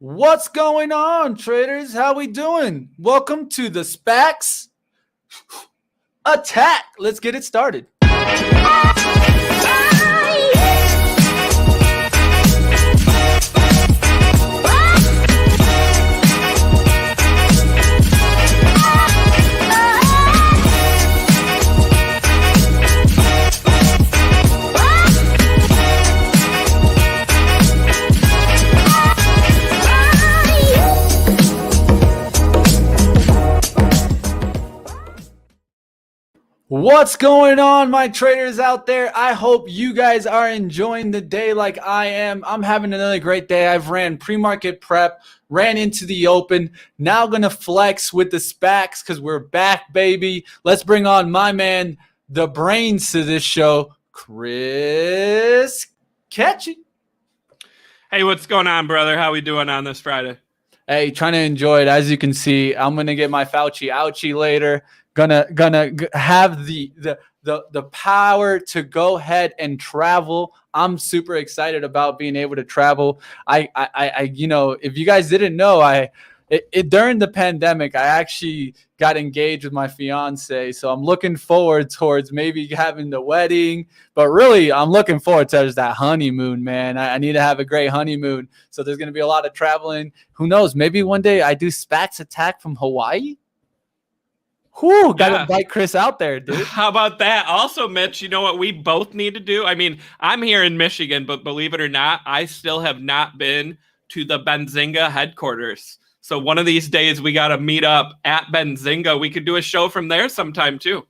What's going on, traders? How we doing? Welcome to the SPACs attack. Let's get it started. What's going on, my traders out there? I hope you guys are enjoying the day like I am. I'm having another great day. I've ran pre-market prep, ran into the open. Now going to flex with the SPACs because we're back, baby. Let's bring on my man, the brains to this show, Katje. Hey, what's going on, brother? How we doing on this Friday? Hey, trying to enjoy it. As you can see, I'm going to get my Fauci ouchie later. Gonna have the power to go ahead and travel. I'm super excited about being able to travel. I you know, if you guys didn't know, during the pandemic, I actually got engaged with my fiance. So I'm looking forward towards maybe having the wedding, but really I'm looking forward to that honeymoon, man. I need to have a great honeymoon. So there's going to be a lot of traveling. Who knows? Maybe one day I do SPACs attack from Hawaii. Whew, gotta invite Chris out there, dude. How about that? Also, Mitch, you know what we both need to do? I mean, I'm here in Michigan, but believe it or not, I still have not been to the Benzinga headquarters. So one of these days we got to meet up at Benzinga. We could do a show from there sometime too.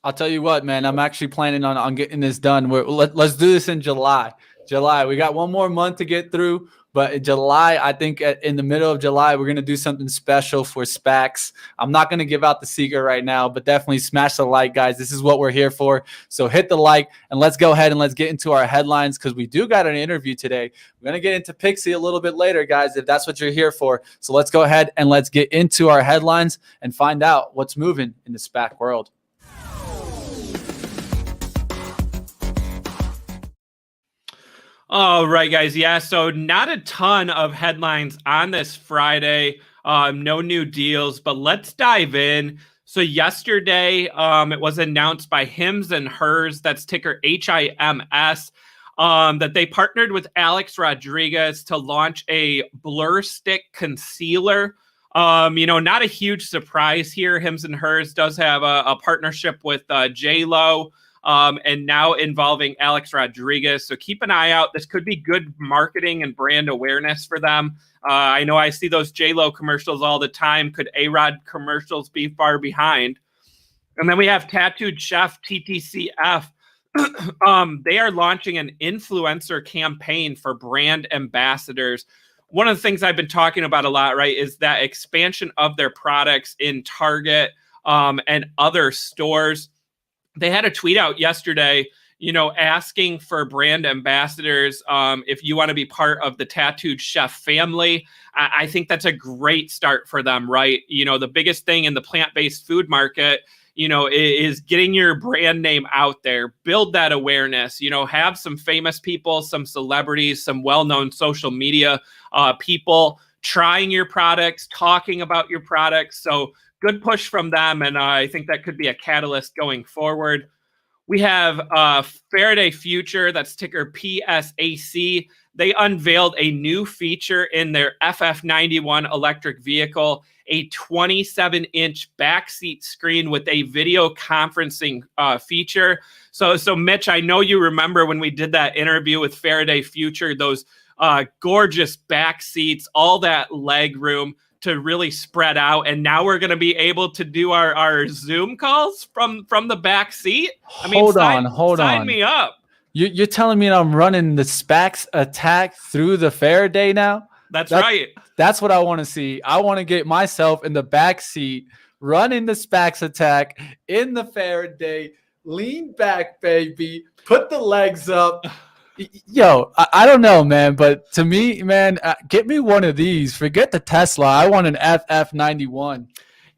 I'll tell you what, man, I'm actually planning on getting this done. Let's do this in July. We got one more month to get through. But in July, I think in the middle of July, we're going to do something special for SPACs. I'm not going to give out the secret right now, but definitely smash the like, guys. This is what we're here for. So hit the like, and let's go ahead and let's get into our headlines because we do got an interview today. We're going to get into PIXY a little bit later, guys, if that's what you're here for. So let's go ahead and let's get into our headlines and find out what's moving in the SPAC world. All right, guys. Yeah, so not a ton of headlines on this Friday. No new deals, but let's dive in. So yesterday, it was announced by Hims and Hers, that's ticker HIMS, that they partnered with Alex Rodriguez to launch a blur stick concealer. Not a huge surprise here. Hims and Hers does have a partnership with J-Lo. And now involving Alex Rodriguez. So keep an eye out. This could be good marketing and brand awareness for them. I know I see those J-Lo commercials all the time. Could A-Rod commercials be far behind? And then we have Tattooed Chef TTCF. They are launching an influencer campaign for brand ambassadors. One of the things I've been talking about a lot, right, is that expansion of their products in Target and other stores. They had a tweet out yesterday, asking for brand ambassadors if you want to be part of the Tattooed Chef family. I think that's a great start for them, right? The biggest thing in the plant-based food market, is getting your brand name out there, build that awareness, have some famous people, some celebrities, some well-known social media people trying your products, talking about your products. So good push from them, and I think that could be a catalyst going forward. We have Faraday Future, that's ticker PSAC. They unveiled a new feature in their FF91 electric vehicle, a 27-inch backseat screen with a video conferencing feature. So Mitch, I know you remember when we did that interview with Faraday Future, those gorgeous back seats, all that leg room to really spread out, and now we're going to be able to do our Zoom calls from the back seat. Sign me up. You're telling me I'm running the SPACs attack through the Faraday now? That's right. That's what I want to see. I want to get myself in the back seat, running the SPACs attack in the Faraday, lean back, baby, put the legs up. Yo, I don't know, man, but to me, man, get me one of these. Forget the Tesla. I want an FF91.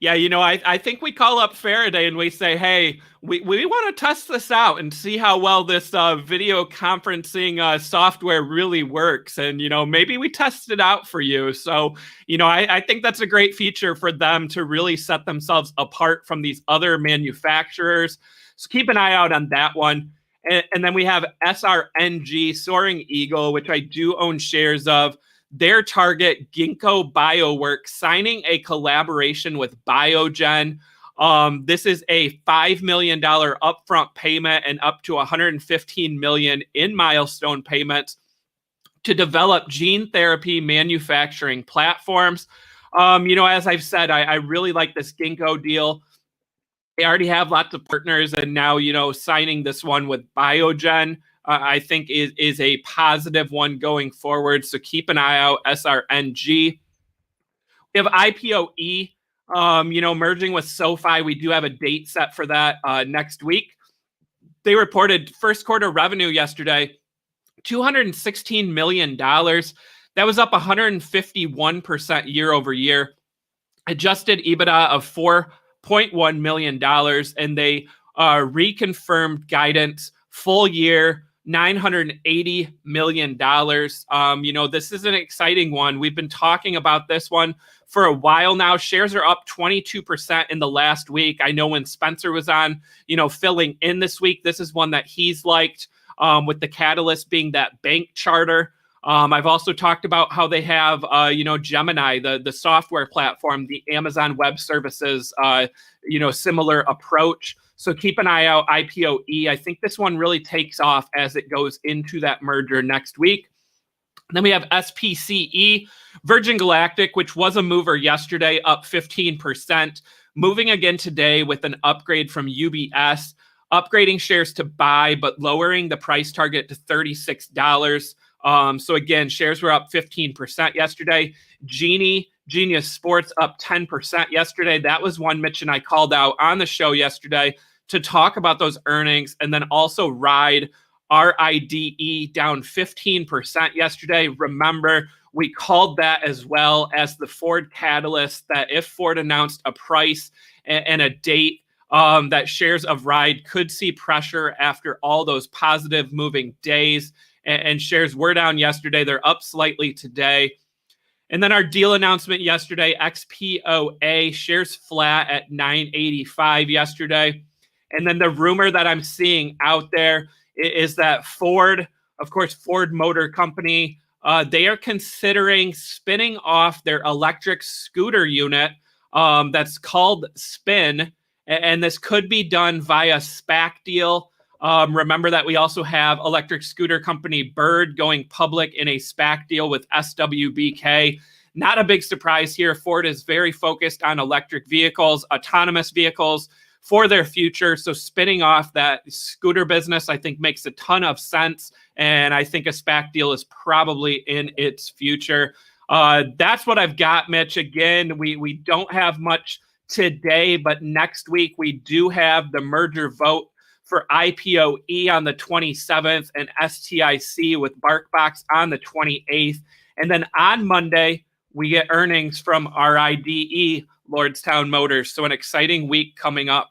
Yeah, I think we call up Faraday and we say, hey, we want to test this out and see how well this video conferencing software really works. And, maybe we test it out for you. So, I think that's a great feature for them to really set themselves apart from these other manufacturers. So keep an eye out on that one. And then we have SRNG, Soaring Eagle, which I do own shares of. Their target, Ginkgo Bioworks, signing a collaboration with Biogen. This is a $5 million upfront payment and up to $115 million in milestone payments to develop gene therapy manufacturing platforms. As I've said, I really like this Ginkgo deal. They already have lots of partners, and now, signing this one with Biogen, I think is a positive one going forward. So keep an eye out, SRNG. We have IPOE, merging with SoFi. We do have a date set for that next week. They reported first quarter revenue yesterday, $216 million. That was up 151% year over year. Adjusted EBITDA of $4.1 million, and they reconfirmed guidance full year $980 million. This is an exciting one. We've been talking about this one for a while now. Shares are up 22% in the last week. I know when Spencer was on, filling in this week, this is one that he's liked, with the catalyst being that bank charter. I've also talked about how they have, Gemini, the software platform, the Amazon Web Services, similar approach. So keep an eye out, IPOE. I think this one really takes off as it goes into that merger next week. Then we have SPCE, Virgin Galactic, which was a mover yesterday, up 15%. Moving again today with an upgrade from UBS, upgrading shares to buy, but lowering the price target to $36. So again, shares were up 15% yesterday. Genius Sports up 10% yesterday. That was one Mitch and I called out on the show yesterday to talk about those earnings. And then also RIDE, RIDE, down 15% yesterday. Remember, we called that as well as the Ford catalyst, that if Ford announced a price and a date, that shares of RIDE could see pressure after all those positive moving days. And shares were down yesterday. They're up slightly today. And then our deal announcement yesterday, XPOA, shares flat at 985 yesterday. And then the rumor that I'm seeing out there is that Ford, of course, Ford Motor Company, they are considering spinning off their electric scooter unit that's called Spin. And this could be done via SPAC deal. Remember that we also have electric scooter company Bird going public in a SPAC deal with SWBK. Not a big surprise here. Ford is very focused on electric vehicles, autonomous vehicles for their future. So spinning off that scooter business, I think, makes a ton of sense. And I think a SPAC deal is probably in its future. That's what I've got, Mitch. Again, we don't have much today, but next week we do have the merger vote for IPOE on the 27th and STIC with BarkBox on the 28th. And then on Monday, we get earnings from RIDE, Lordstown Motors. So an exciting week coming up.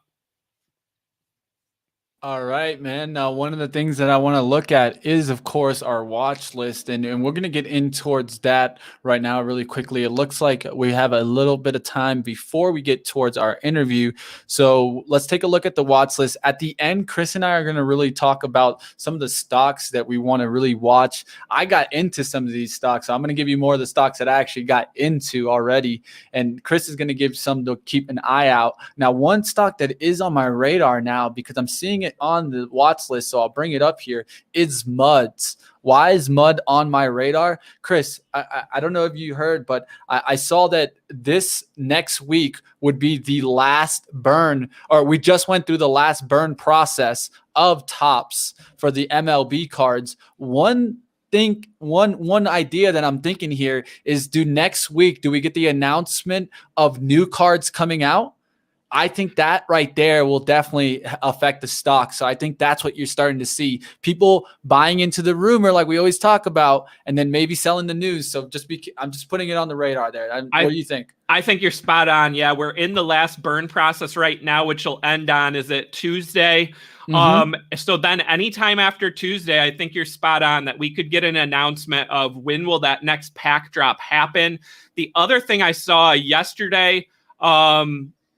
All right, man. Now, one of the things that I want to look at is, of course, our watch list. And we're going to get in towards that right now really quickly. It looks like we have a little bit of time before we get towards our interview. So let's take a look at the watch list. At the end, Chris and I are going to really talk about some of the stocks that we want to really watch. I got into some of these stocks, so I'm going to give you more of the stocks that I actually got into already. And Chris is going to give some to keep an eye out. Now, one stock that is on my radar now, because I'm seeing it on the watch list, so I'll bring it up here, is MUDs. Why is MUD on my radar? Chris, I don't know if you heard, but I saw that this next week would be the last burn, or we just went through the last burn process of tops for the MLB cards. One idea that I'm thinking here is, next week, do we get the announcement of new cards coming out? I think that right there will definitely affect the stock. So I think that's what you're starting to see. People buying into the rumor like we always talk about, and then maybe selling the news. So I'm just putting it on the radar there. What do you think? I think you're spot on. Yeah, we're in the last burn process right now, which will end on, is it Tuesday? So then anytime after Tuesday, I think you're spot on that we could get an announcement of when will that next pack drop happen. The other thing I saw yesterday,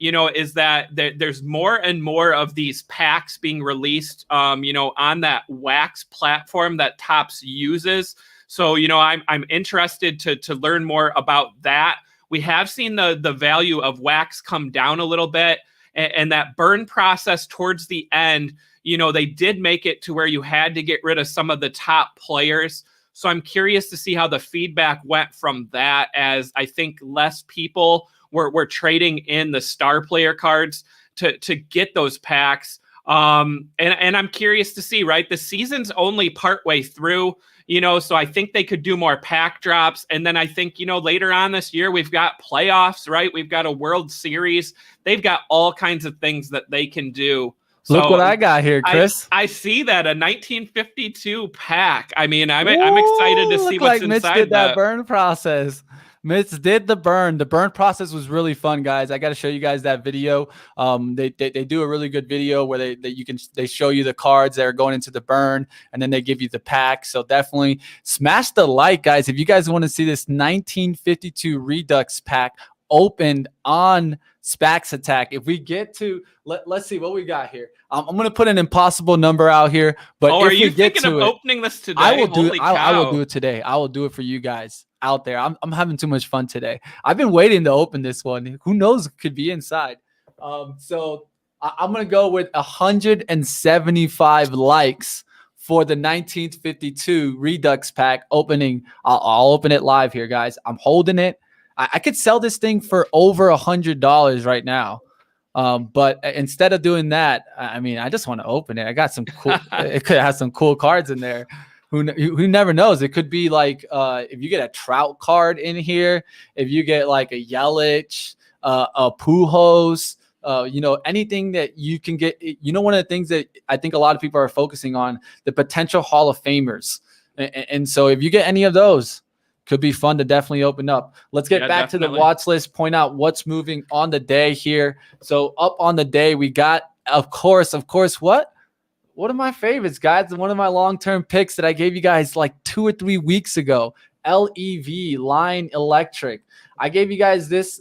is that there's more and more of these packs being released, on that Wax platform that Tops uses. So, I'm interested to learn more about that. We have seen the value of Wax come down a little bit, and that burn process towards the end, they did make it to where you had to get rid of some of the top players. So I'm curious to see how the feedback went from that, as I think less people were trading in the star player cards to get those packs. And I'm curious to see, right? The season's only partway through, so I think they could do more pack drops. And then I think, later on this year, we've got playoffs, right? We've got a World Series. They've got all kinds of things that they can do. Look what I got here, Chris. I see that, a 1952 pack. I mean, I'm excited to see what's Mitch inside did that burn process. Mitch did the burn. The burn process was really fun, guys. I got to show you guys that video. They do a really good video where they show you the cards that are going into the burn, and then they give you the pack. So definitely smash the like, guys, if you guys want to see this 1952 Redux pack opened on SPAC's attack. If we get to, let's see what we got here. I'm going to put an impossible number out here, but are you thinking of opening this today? I will do it. I will do it today. I will do it for you guys out there. I'm having too much fun today. I've been waiting to open this one. Who knows what could be inside? So I'm going to go with 175 likes for the 1952 Redux pack opening. I'll open it live here, guys. I'm holding it. I could sell this thing for over $100 right now. But instead of doing that, I mean, I just want to open it. I got some cool, it could have some cool cards in there. Who never knows? It could be like, if you get a Trout card in here, if you get like a Yelich, a Pujols, anything that you can get, one of the things that I think a lot of people are focusing on, the potential Hall of Famers. And so if you get any of those, could be fun to definitely open up. Let's get back to the watch list, point out what's moving on the day here. So up on the day, we got, of course, what? One of my favorites, guys. One of my long-term picks that I gave you guys like 2 or 3 weeks ago, LEV, Line Electric. I gave you guys this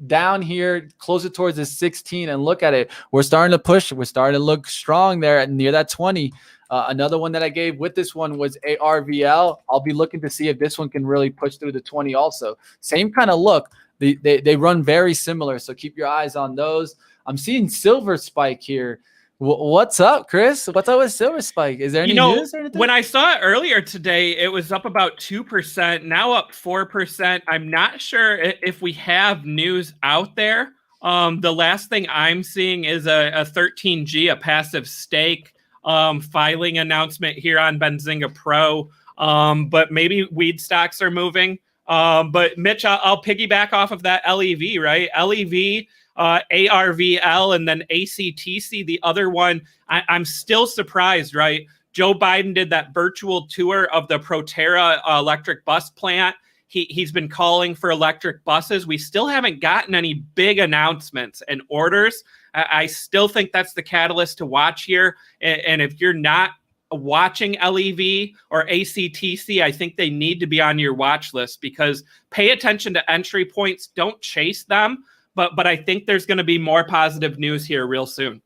down here, closer towards the 16, and look at it. We're starting to push. We're starting to look strong there at near that 20. Another one that I gave with this one was ARVL. I'll be looking to see if this one can really push through the 20 also. Same kind of look. They run very similar, so keep your eyes on those. I'm seeing Silver Spike here. What's up, Chris? What's up with Silver Spike? Is there any news or anything? When I saw it earlier today, it was up about 2%, now up 4%. I'm not sure if we have news out there. The last thing I'm seeing is a 13G, a passive stake, filing announcement here on Benzinga Pro. But maybe weed stocks are moving. But Mitch, I'll piggyback off of that LEV, right? LEV, ARVL, and then ACTC, the other one. I'm still surprised, right? Joe Biden did that virtual tour of the Proterra electric bus plant. He's been calling for electric buses. We still haven't gotten any big announcements and orders. I still think that's the catalyst to watch here. And if you're not watching LEV or ACTC, I think they need to be on your watch list, because pay attention to entry points. Don't chase them. But I think there's going to be more positive news here real soon.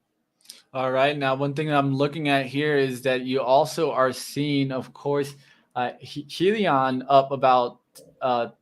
All right. Now, one thing I'm looking at here is that you also are seeing, of course, Helion up about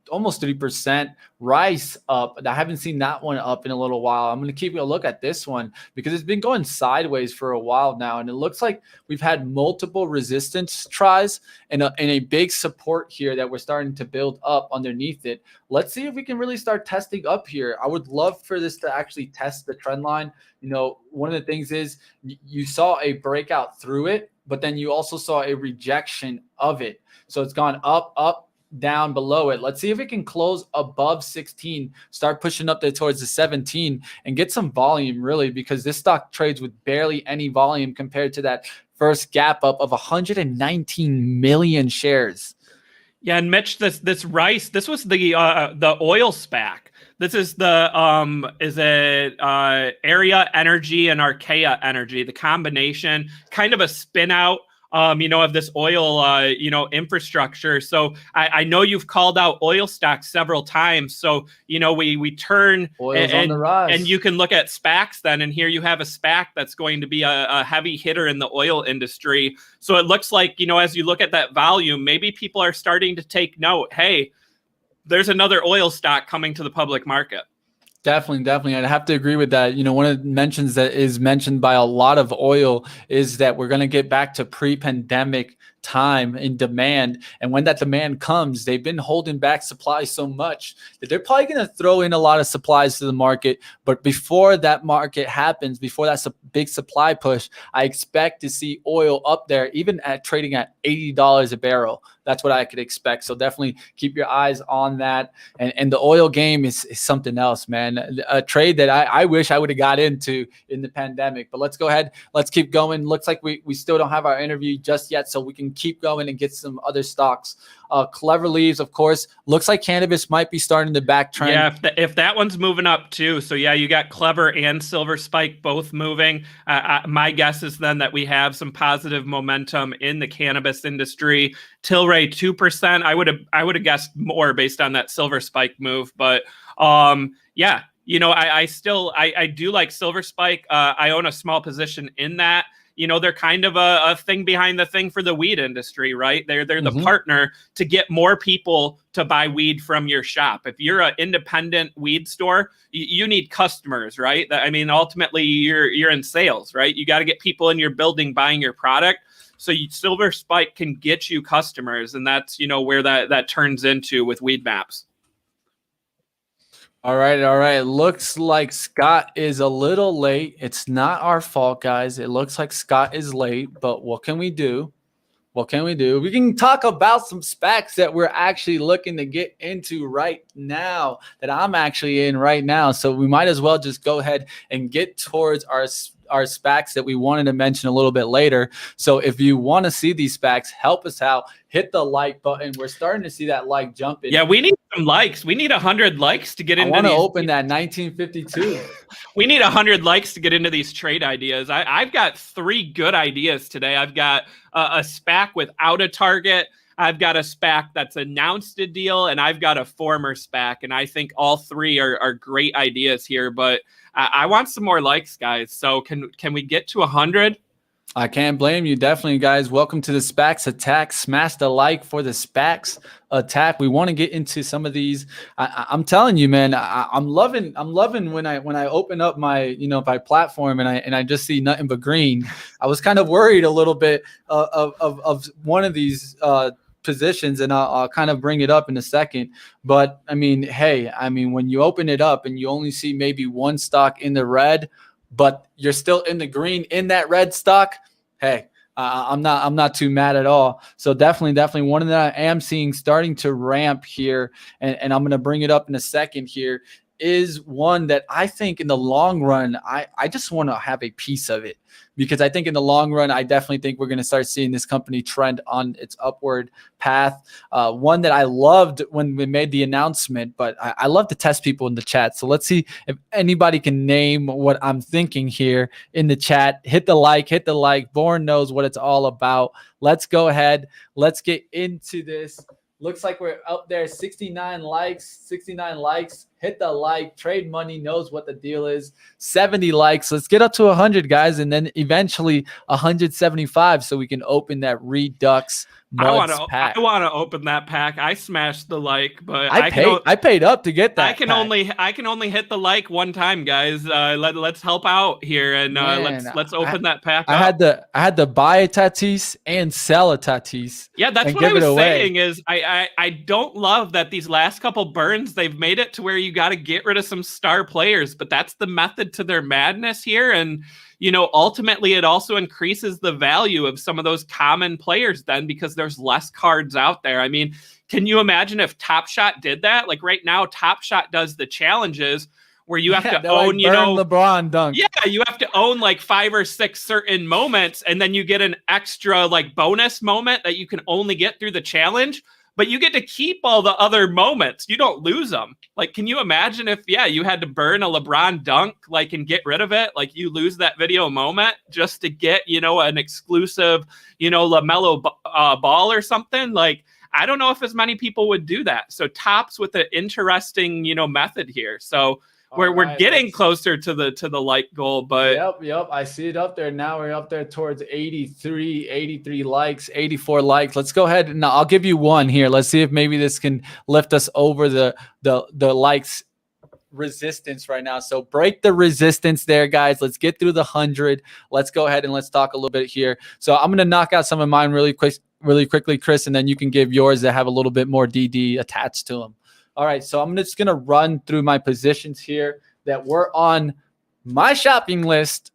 almost 3%. Rice up. I haven't seen that one up in a little while. I'm going to keep a look at this one because it's been going sideways for a while now, and it looks like we've had multiple resistance tries and a big support here that we're starting to build up underneath it. Let's see if we can really start testing up here. I would love for this to actually test the trend line. One of the things is you saw a breakout through it, but then you also saw a rejection of it. So it's gone up, up, down below it. Let's see if it can close above 16, start pushing up there towards the 17 and get some volume really, because this stock trades with barely any volume compared to that first gap up of 119 million shares. Yeah, and Mitch, this rice, this was the oil SPAC. This is the Area Energy and Archaea Energy, the combination, kind of a spin out of this oil infrastructure. So I know you've called out oil stocks several times. So we turn Oil's on the rise, and you can look at SPACs then, and here you have a SPAC that's going to be a heavy hitter in the oil industry. So it looks like as you look at that volume, maybe people are starting to take note. Hey, there's another oil stock coming to the public market. Definitely. I'd have to agree with that. One of the mentions that is mentioned by a lot of oil is that we're going to get back to pre-pandemic time in demand. And when that demand comes, they've been holding back supply so much that they're probably going to throw in a lot of supplies to the market. But before that market happens, before that's a big supply push, I expect to see oil up there, even at trading at $80 a barrel. That's what I could expect. So definitely keep your eyes on that. And the oil game is something else, man. A trade that I wish I would have got into in the pandemic. But let's go ahead. Let's keep going. Looks like we still don't have our interview just yet, so we can keep going and get some other stocks. Clever Leaves, of course. Looks like cannabis might be starting to back trend. Yeah, if that one's moving up too. So yeah, you got Clever and Silver Spike both moving. My guess is then that we have some positive momentum in the cannabis industry. Tilray 2%. I would have guessed more based on that Silver Spike move, but yeah. I do like Silver Spike. I own a small position in that. They're kind of a thing behind the thing for the weed industry, right? They're the partner to get more people to buy weed from your shop. If you're an independent weed store, you need customers, right? I mean, ultimately, you're in sales, right? You got to get people in your building buying your product. So Silver Spike can get you customers, and that's where that turns into with Weed Maps. All right. Looks like Scott is a little late. It's not our fault, guys. It looks like Scott is late, but what can we do? We can talk about some SPACs that we're actually looking to get into right now, that I'm actually in right now. So we might as well just go ahead and get towards our SPACs that we wanted to mention a little bit later. So if you want to see these SPACs, help us out. Hit the like button. We're starting to see that like jumping. Yeah, we need some likes. We need 100 likes to get into. I want to open that 1952. We need 100 likes to get into these trade ideas. I've got 3 good ideas today. I've got a SPAC without a target. I've got a SPAC that's announced a deal, and I've got a former SPAC. And I think all 3 are great ideas here. But I want some more likes, guys. So can we get to 100? I can't blame you. Definitely, guys. Welcome to the SPACs attack. Smash the like for the SPACs attack. We want to get into some of these. I'm telling you, man. I'm loving when I open up my my platform and I just see nothing but green. I was kind of worried a little bit of one of these positions, and I'll kind of bring it up in a second. But I mean, hey, when you open it up and you only see maybe one stock in the red, but you're still in the green in that red stock, hey, I'm not too mad at all. So definitely one that I am seeing starting to ramp here, and I'm going to bring it up in a second here, is one that I think in the long run, I just want to have a piece of it, because I think in the long run, I definitely think we're going to start seeing this company trend on its upward path. One that I loved when we made the announcement, but I love to test people in the chat. So let's see if anybody can name what I'm thinking here in the chat. Hit the like. Bourne knows what it's all about. Let's go ahead. Let's get into this. Looks like we're up there, 69 likes. Hit the like. Trade Money knows what the deal is. 70 likes. Let's get up to 100, guys, and then eventually 175 so we can open that Redux Muds pack. I want to open that pack. I smashed the like, but I paid up to get that. I can only hit the like one time, guys. Let's help out here, and let's open that pack. I had to buy a Tatis and sell a Tatis. Yeah, that's what I was saying. Is I don't love that these last couple burns, they've made it to where you got to get rid of some star players, but that's the method to their madness here. And ultimately it also increases the value of some of those common players then, because there's less cards out there. I mean, Can you imagine if Top Shot did that? Like right now, Top Shot does the challenges where you have to own, like LeBron dunk. Yeah, you have to own like 5 or 6 certain moments, and then you get an extra like bonus moment that you can only get through the challenge, but you get to keep all the other moments. You don't lose them. Like, can you imagine if, you had to burn a LeBron dunk, like, and get rid of it? Like, you lose that video moment just to get, an exclusive, LaMelo ball or something. Like, I don't know if as many people would do that. So Top's with an interesting, method here. So we're getting closer to the like goal, but yep. I see it up there now. We're up there towards 83 likes, 84 likes. Let's go ahead and I'll give you one here. Let's see if maybe this can lift us over the likes resistance right now. So break the resistance there, guys. Let's get through the 100. Let's go ahead and let's talk a little bit here. So I'm going to knock out some of mine really quickly, Chris, and then you can give yours that have a little bit more DD attached to them. All right, so I'm just going to run through my positions here that were on my shopping list.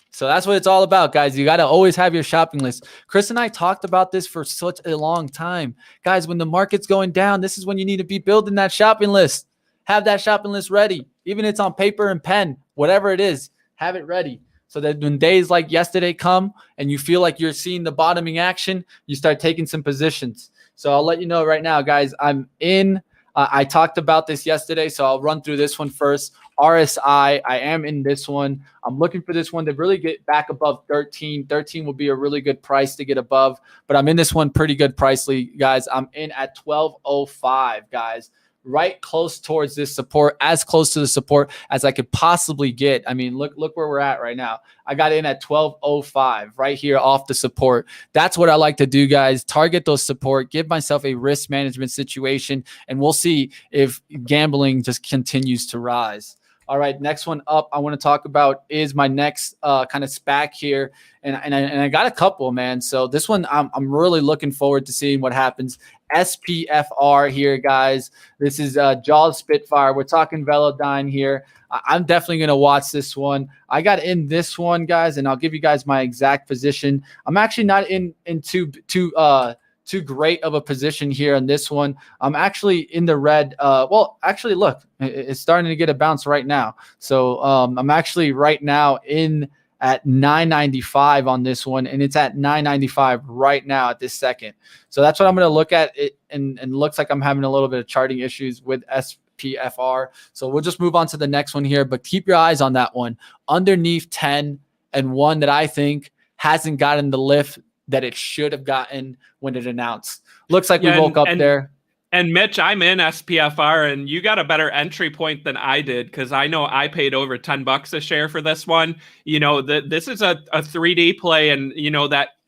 So that's what it's all about, guys. You got to always have your shopping list. Chris and I talked about this for such a long time. Guys, when the market's going down, this is when you need to be building that shopping list. Have that shopping list ready. Even if it's on paper and pen, whatever it is, have it ready. So that when days like yesterday come and you feel like you're seeing the bottoming action, you start taking some positions. So I'll let you know right now, guys, I'm in. I talked about this yesterday, so I'll run through this one first. RSI, I am in this one. I'm looking for this one to really get back above 13. 13 will be a really good price to get above, but I'm in this one pretty good pricely, guys. I'm in at 12.05, guys. Right close towards this support, as close to the support as I could possibly get. I mean, look where we're at right now. I got in at 12.05 right here off the support. That's what I like to do, guys. Target those support, give myself a risk management situation, and we'll see if gambling just continues to rise. All right, next one up I want to talk about is my next kind of SPAC here. And I got a couple, man. So this one, I'm really looking forward to seeing what happens. SPFR here, guys. This is Jaws Spitfire. We're talking Velodyne here. I'm definitely going to watch this one. I got in this one, guys, and I'll give you guys my exact position. I'm actually not in too great of a position here on this one. I'm actually in the red. Well, actually, look, it's starting to get a bounce right now. So I'm actually right now in at 995 on this one, and it's at 995 right now at this second. So that's what I'm going to look at it, and looks like I'm having a little bit of charting issues with SPFR. So we'll just move on to the next one here, but keep your eyes on that one underneath 10, and one that I think hasn't gotten the lift that it should have gotten when it announced. Looks like we woke up there. And Mitch, I'm in SPFR, and you got a better entry point than I did, because I know I paid over $10 a share for this one. This is a 3D play, and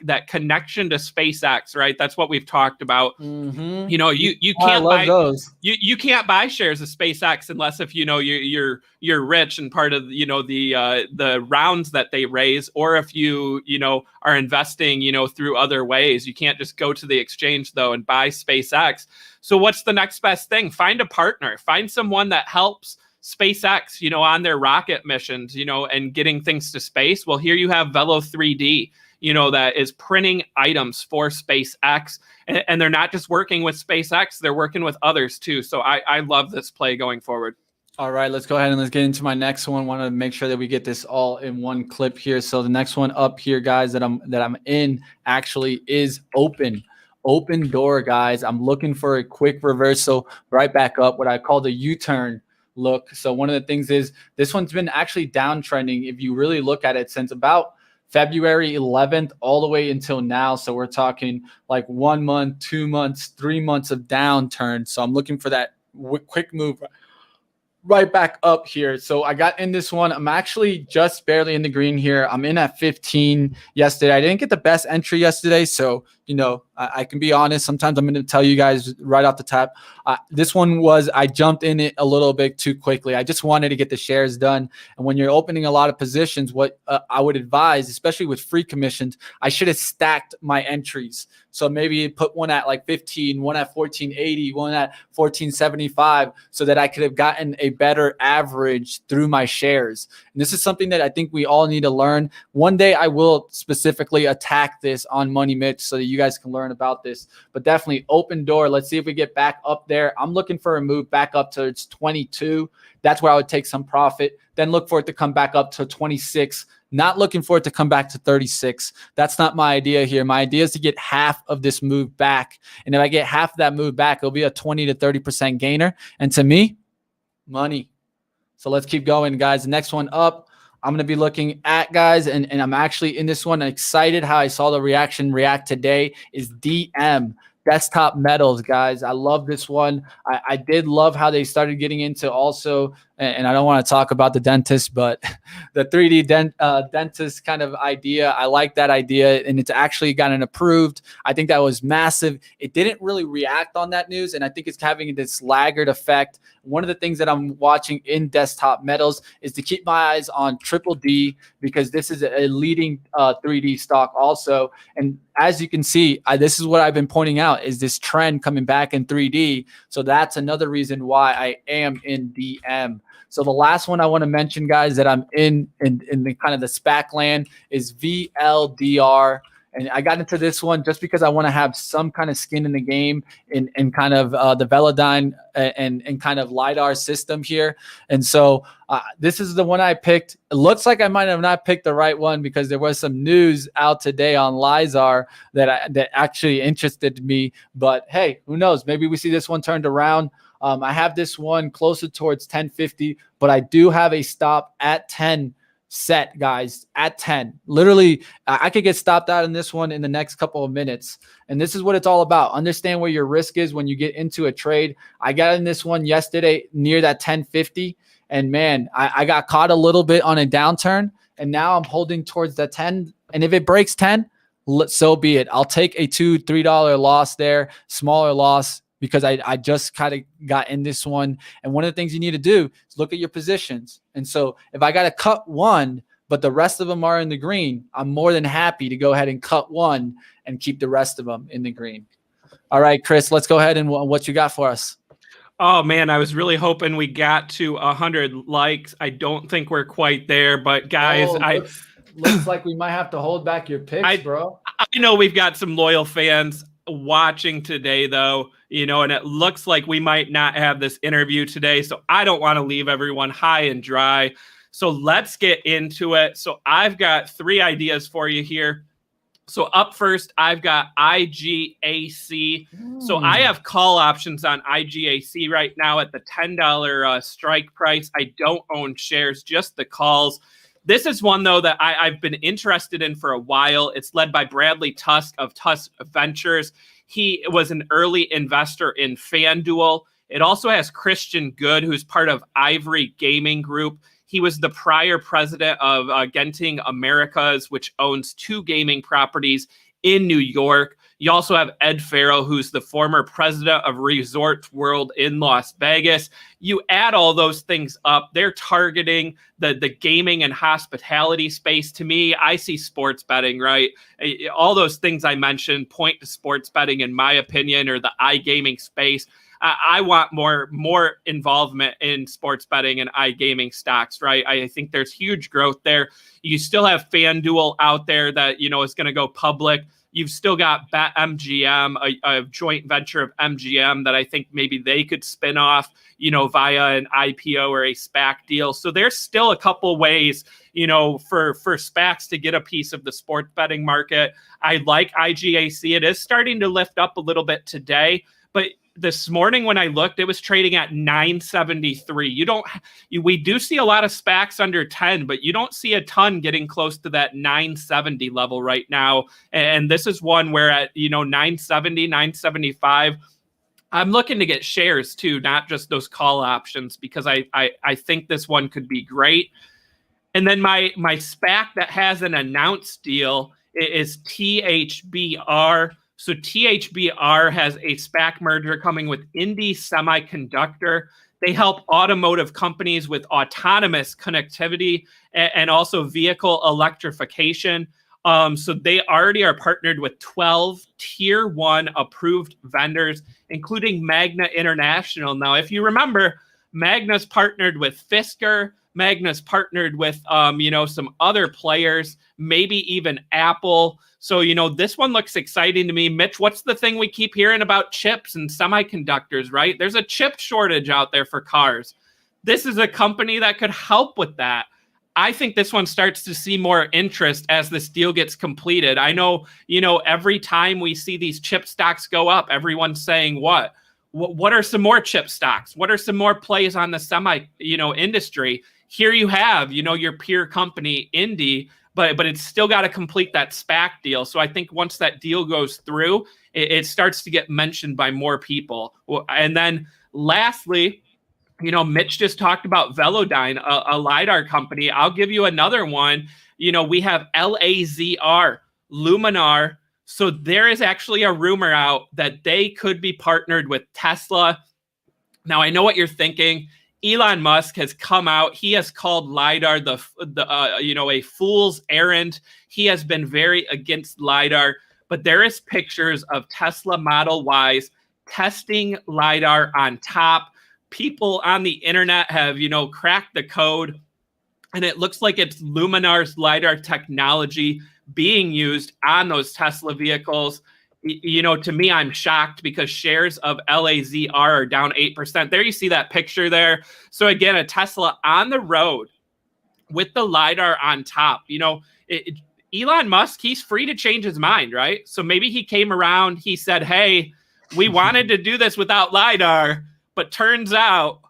that connection to SpaceX, right? That's what we've talked about. Mm-hmm. You can't buy those. You can't buy shares of SpaceX unless if you're rich and part of the rounds that they raise, or if you are investing through other ways. You can't just go to the exchange though and buy SpaceX. So what's the next best thing? Find a partner. Find someone that helps SpaceX, on their rocket missions, and getting things to space. Well, here you have Velo 3D, that is printing items for SpaceX. And they're not just working with SpaceX, they're working with others too. So I love this play going forward. All right, let's go ahead and let's get into my next one. Want to make sure that we get this all in one clip here. So the next one up here, guys, that I'm in actually is Open door, guys. I'm looking for a quick reversal right back up, what I call the U-turn look. So one of the things is this one's been actually downtrending if you really look at it since about February 11th all the way until now. So we're talking like 1 month, 2 months, 3 months of downturn. So I'm looking for that quick move right back up here. So I got in this one. I'm actually just barely in the green here. I'm in at 15 yesterday. I didn't get the best entry yesterday. So, I can be honest. Sometimes I'm going to tell you guys right off the top. This one I jumped in it a little bit too quickly. I just wanted to get the shares done. And when you're opening a lot of positions, what I would advise, especially with free commissions, I should have stacked my entries. So maybe put one at like 15, one at 1480, one at 1475, so that I could have gotten a better average through my shares. And this is something that I think we all need to learn. One day I will specifically attack this on Money Mitch so that you you guys can learn about this. But definitely open door. Let's see if we get back up there. I'm looking for a move back up to its 22. That's where I would take some profit. Then look for it to come back up to 26. Not looking for it to come back to 36. That's not my idea here. My idea is to get half of this move back. And if I get half of that move back, it'll be a 20 to 30% gainer. And to me, money. So let's keep going, guys. The next one up, I'm going to be looking at, guys, and I'm actually in this one excited how I saw the reaction react today, is DM. Desktop Metals, guys. I love this one. I did love how they started getting into also, and I don't want to talk about the dentist, but the 3D dentist kind of idea. I like that idea, and it's actually gotten approved. I think that was massive. It didn't really react on that news, and I think it's having this laggard effect. One of the things that I'm watching in Desktop Metals is to keep my eyes on Triple D, because this is a leading 3D stock also. And as you can see, this is what I've been pointing out, is this trend coming back in 3D. So that's another reason why I am in DM. So the last one I want to mention, guys, that I'm in the kind of the SPAC land is VLDR. And I got into this one just because I want to have some kind of skin in the game in kind of the Velodyne and kind of LiDAR system here. And so this is the one I picked. It looks like I might have not picked the right one because there was some news out today on LiDAR that actually interested me. But hey, who knows? Maybe we see this one turned around. I have this one closer towards 1050, but I do have a stop at 10 set, guys, at 10. Literally, I could get stopped out in this one in the next couple of minutes. And this is what it's all about. Understand where your risk is when you get into a trade. I got in this one yesterday near that 1050. And man, I got caught a little bit on a downturn. And now I'm holding towards the 10. And if it breaks 10, so be it. I'll take a $2, $3 loss there, smaller loss, because I just kind of got in this one. And one of the things you need to do is look at your positions. And so if I got to cut one, but the rest of them are in the green, I'm more than happy to go ahead and cut one and keep the rest of them in the green. All right, Chris, let's go ahead and what you got for us. Oh, man, I was really hoping we got to 100 likes. I don't think we're quite there, but guys, looks like we might have to hold back your picks, bro. I know we've got some loyal fans watching today, though, and it looks like we might not have this interview today. So I don't want to leave everyone high and dry. So let's get into it. So I've got 3 ideas for you here. So up first, I've got IGAC. So I have call options on IGAC right now at the $10 strike price. I don't own shares, just the calls. This is one, though, that I've been interested in for a while. It's led by Bradley Tusk of Tusk Ventures. He was an early investor in FanDuel. It also has Christian Good, who's part of Ivory Gaming Group. He was the prior president of Genting Americas, which owns 2 gaming properties in New York. You also have Ed Farrell, who's the former president of Resort World in Las Vegas. You add all those things up, they're targeting the gaming and hospitality space. To me, I see sports betting, right? All those things I mentioned point to sports betting, in my opinion, or the iGaming space. I want more involvement in sports betting and iGaming stocks, right? I think there's huge growth there. You still have FanDuel out there that, is going to go public. You've still got BetMGM, a joint venture of MGM that I think maybe they could spin off, via an IPO or a SPAC deal. So there's still a couple ways, for SPACs to get a piece of the sports betting market. I like IGAC. It is starting to lift up a little bit today, but this morning when I looked, it was trading at 973. We do see a lot of SPACs under 10, but you don't see a ton getting close to that 970 level right now. And this is one where at, 970, 975, I'm looking to get shares too, not just those call options, because I think this one could be great. And then my SPAC that has an announced deal is THBR. So THBR has a SPAC merger coming with Indie Semiconductor. They help automotive companies with autonomous connectivity and also vehicle electrification. So they already are partnered with 12 tier 1 approved vendors, including Magna International. Now, if you remember, Magna's partnered with Fisker. Magna's partnered with, some other players, maybe even Apple. So, this one looks exciting to me. Mitch, what's the thing we keep hearing about chips and semiconductors, right? There's a chip shortage out there for cars. This is a company that could help with that. I think this one starts to see more interest as this deal gets completed. I know, every time we see these chip stocks go up, everyone's saying what are some more chip stocks? What are some more plays on the semi, industry? Here you have, your peer company, Indy, but it's still got to complete that SPAC deal. So I think once that deal goes through, it starts to get mentioned by more people. And then lastly, Mitch just talked about Velodyne, a LiDAR company. I'll give you another one. We have LAZR, Luminar. So there is actually a rumor out that they could be partnered with Tesla. Now, I know what you're thinking. Elon Musk has come out. He has called LiDAR a fool's errand. He has been very against LiDAR. But there is pictures of Tesla Model Ys testing LiDAR on top. People on the internet have, cracked the code, and it looks like it's Luminar's LiDAR technology being used on those Tesla vehicles. To me, I'm shocked because shares of LAZR are down 8%. There you see that picture there. So again, a Tesla on the road with the LiDAR on top. Elon Musk, he's free to change his mind, right? So maybe he came around, he said, hey, we wanted to do this without LiDAR, but turns out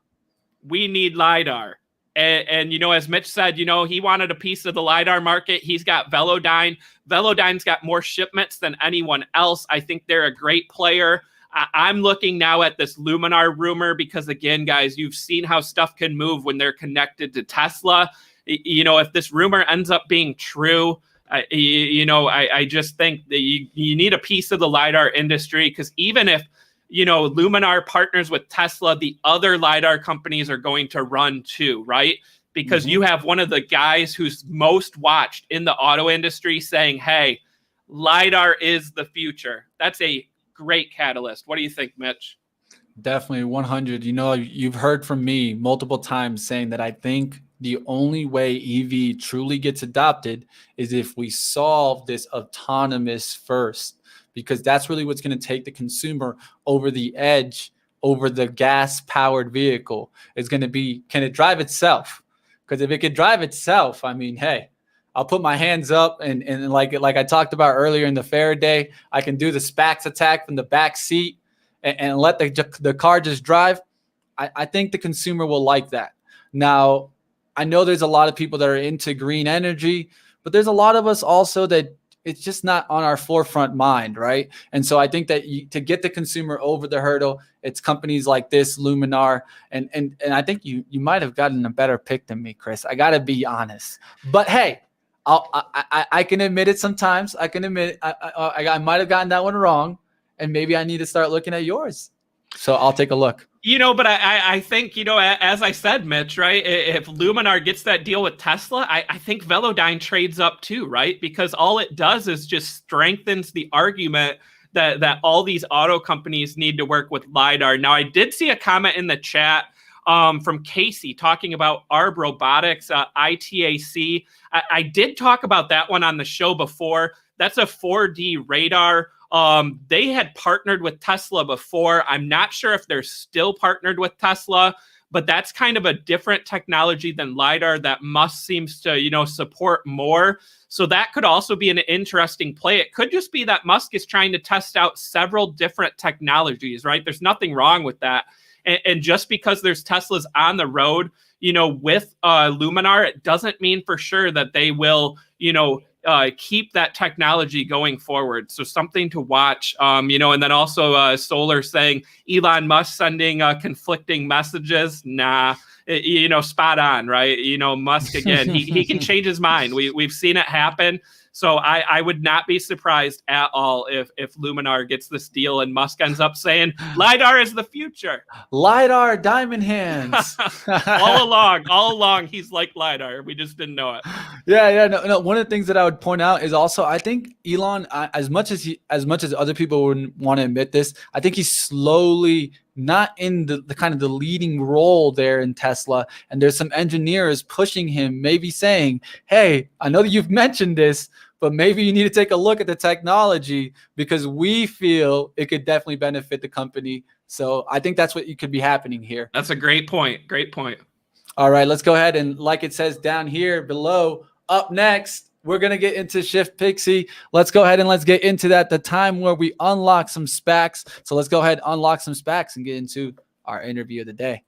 we need LiDAR. And as Mitch said, he wanted a piece of the LiDAR market. He's got Velodyne. Velodyne's got more shipments than anyone else. I think they're a great player. I'm looking now at this Luminar rumor because, again, guys, you've seen how stuff can move when they're connected to Tesla. If this rumor ends up being true, I just think that you need a piece of the LiDAR industry, because even if Luminar partners with Tesla, the other LiDAR companies are going to run too, right? Because you have one of the guys who's most watched in the auto industry saying, hey, LiDAR is the future. That's a great catalyst. What do you think, Mitch? Definitely 100. You've heard from me multiple times saying that I think the only way EV truly gets adopted is if we solve this autonomous first, because that's really what's going to take the consumer over the edge, over the gas-powered vehicle. It's going to be, can it drive itself? Because if it could drive itself, I mean, hey, I'll put my hands up and like I talked about earlier in the Faraday, I can do the SPACs attack from the back seat and let the car just drive. I think the consumer will like that. Now, I know there's a lot of people that are into green energy, but there's a lot of us also that it's just not on our forefront mind, right? And so I think that to get the consumer over the hurdle, it's companies like this, Luminar, and I think you might have gotten a better pick than me, Chris. I got to be honest. But hey, I can admit it sometimes. I can admit I might have gotten that one wrong, and maybe I need to start looking at yours. So I'll take a look. But I think, as I said, Mitch, right, if Luminar gets that deal with Tesla, I think Velodyne trades up too, right? Because all it does is just strengthens the argument that all these auto companies need to work with LiDAR. Now, I did see a comment in the chat from Casey talking about Arb Robotics, ITAC. I did talk about that one on the show before. That's a 4D radar. They had partnered with Tesla before. I'm not sure if they're still partnered with Tesla, but that's kind of a different technology than LiDAR that Musk seems to, support more. So that could also be an interesting play. It could just be that Musk is trying to test out several different technologies, right? There's nothing wrong with that. And just because there's Teslas on the road, with Luminar, it doesn't mean for sure that they will, keep that technology going forward. So something to watch, and then also Solar saying Elon Musk sending conflicting messages. Nah, spot on, right? Musk, again, he can change his mind. We've seen it happen. So I would not be surprised at all if Luminar gets this deal and Musk ends up saying LiDAR is the future. LiDAR, diamond hands. all along, he's like LiDAR. We just didn't know it. Yeah. No. One of the things that I would point out is also, I think Elon, as much as other people wouldn't want to admit this, I think he's slowly not in the kind of the leading role there in Tesla. And there's some engineers pushing him, maybe saying, hey, I know that you've mentioned this, but maybe you need to take a look at the technology because we feel it could definitely benefit the company. So I think that's what could be happening here. That's a great point. Great point. All right, let's go ahead and like it says down here below, up next, we're going to get into ShiftPixy. Let's go ahead and let's get into that, the time where we unlock some SPACs. So let's go ahead and unlock some SPACs and get into our interview of the day.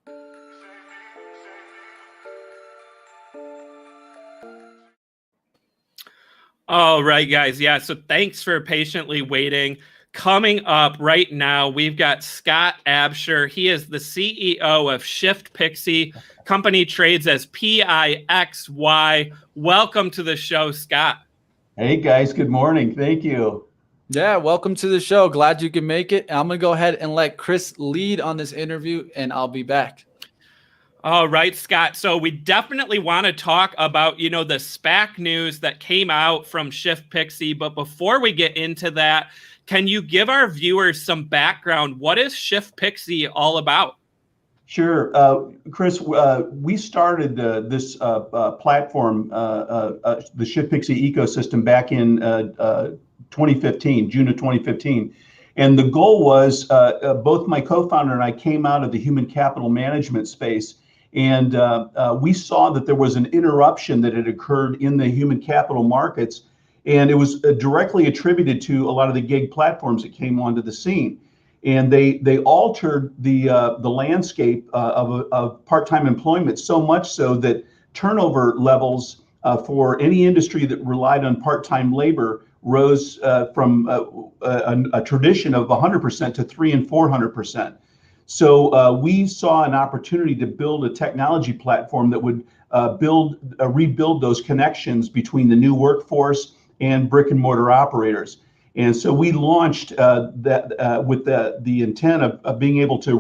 All right, guys. Yeah, so thanks for patiently waiting. Coming up right now, we've got Scott Absher. He is the CEO of ShiftPixy. Company trades as PIXY. Welcome to the show, Scott. Hey, guys. Good morning. Thank you. Yeah, welcome to the show. Glad you can make it. I'm going to go ahead and let Chris lead on this interview, and I'll be back. All right, Scott. So we definitely want to talk about, the SPAC news that came out from ShiftPixy. But before we get into that, can you give our viewers some background? What is ShiftPixy all about? Sure. Chris, we started this platform, the ShiftPixy ecosystem, back in 2015, June of 2015. And the goal was both my co-founder and I came out of the human capital management space. And we saw that there was an interruption that had occurred in the human capital markets. And it was directly attributed to a lot of the gig platforms that came onto the scene. And they altered the landscape of part-time employment so much so that turnover levels for any industry that relied on part-time labor rose from a tradition of 100% to 300% and 400%. So we saw an opportunity to build a technology platform that would rebuild those connections between the new workforce and brick and mortar operators. And so we launched that with the intent of being able to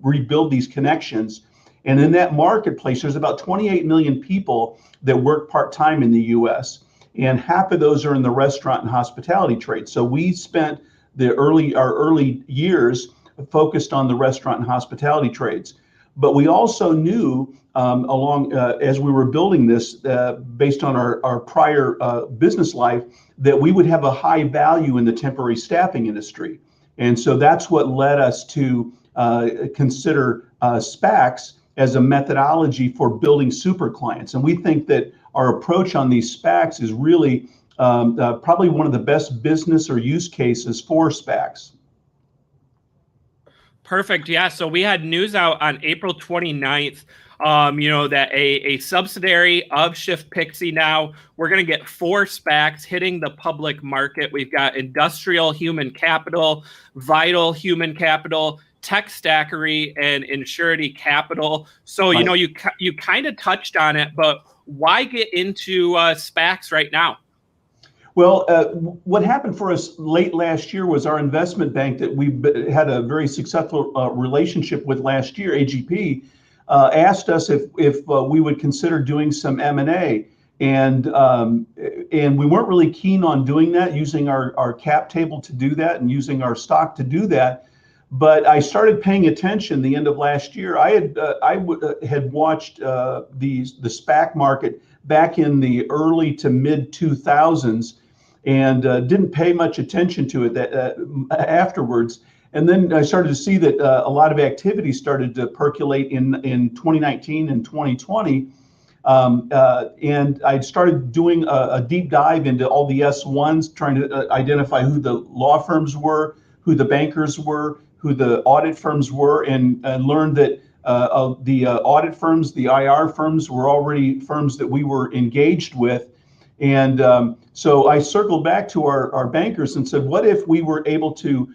rebuild these connections. And in that marketplace, there's about 28 million people that work part-time in the US, and half of those are in the restaurant and hospitality trade. So we spent our early years focused on the restaurant and hospitality trades. But we also knew as we were building this, based on our prior business life, that we would have a high value in the temporary staffing industry. And so that's what led us to consider SPACs as a methodology for building super clients. And we think that our approach on these SPACs is really probably one of the best business or use cases for SPACs. Perfect. Yeah. So we had news out on April 29th, that a subsidiary of ShiftPixy now, we're going to get 4 SPACs hitting the public market. We've got Industrial Human Capital, Vital Human Capital, Tech Stackery, and Insurity Capital. So, Right. you kind of touched on it, but why get into SPACs right now? Well, what happened for us late last year was our investment bank that we had a very successful relationship with last year, AGP, asked us if we would consider doing some M&A. And we weren't really keen on doing that, using our cap table to do that and using our stock to do that. But I started paying attention the end of last year. I had watched the SPAC market back in the early to mid 2000s and didn't pay much attention to it afterwards. And then I started to see that a lot of activity started to percolate in 2019 and 2020. And I started doing a deep dive into all the S1s, trying to identify who the law firms were, who the bankers were, who the audit firms were, and learned that the audit firms, the IR firms, were already firms that we were engaged with. And so I circled back to our bankers and said, what if we were able to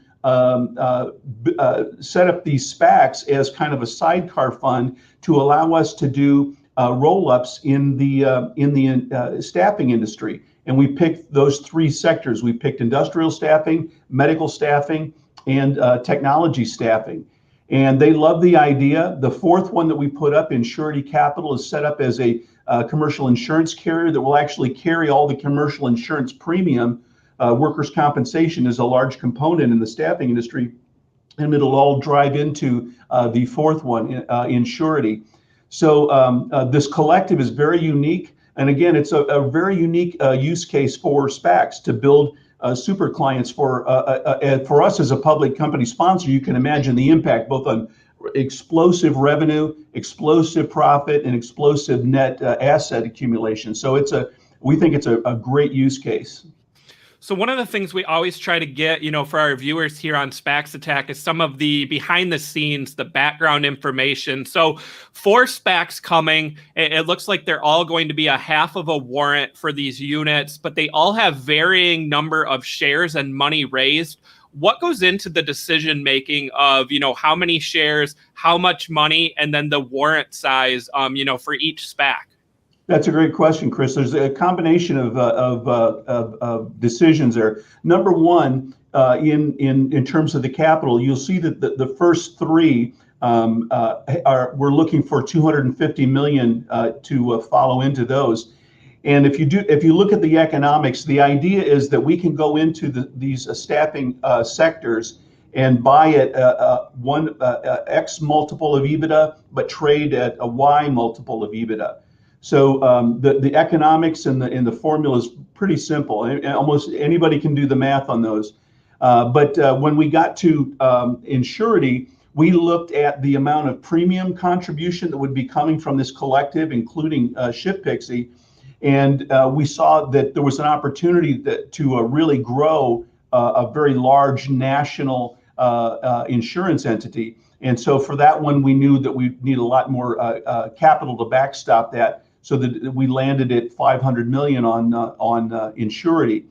set up these SPACs as kind of a sidecar fund to allow us to do roll-ups in the staffing industry? And we picked those 3 sectors. We picked industrial staffing, medical staffing, and technology staffing. And they love the idea. The 4th one that we put up, Insurity Capital, is set up as a commercial insurance carrier that will actually carry all the commercial insurance premium. Workers' compensation is a large component in the staffing industry, and it'll all drive into the 4th one, Insurity. So this collective is very unique. And again, it's a very unique use case for SPACs to build super clients for us as a public company sponsor. You can imagine the impact both on explosive revenue, explosive profit, and explosive net asset accumulation. So we think it's a great use case. So one of the things we always try to get, for our viewers here on SPACs Attack is some of the behind the scenes, the background information. So 4 SPACs coming. It looks like they're all going to be a half of a warrant for these units, but they all have varying number of shares and money raised. What goes into the decision making of, how many shares, how much money, and then the warrant size, for each SPAC? That's a great question, Chris. There's a combination of decisions there. Number one, in terms of the capital, you'll see that the first 3 we're looking for 250 million to follow into those. And if you look at the economics, the idea is that we can go into these staffing sectors and buy at one X multiple of EBITDA, but trade at a Y multiple of EBITDA. So the economics and the formula is pretty simple. And almost anybody can do the math on those. But when we got to insurity, we looked at the amount of premium contribution that would be coming from this collective, including ShiftPixy. And we saw that there was an opportunity to really grow a very large national insurance entity. And so for that one, we knew that we need a lot more capital to backstop that, so that we landed at 500 million on insurity.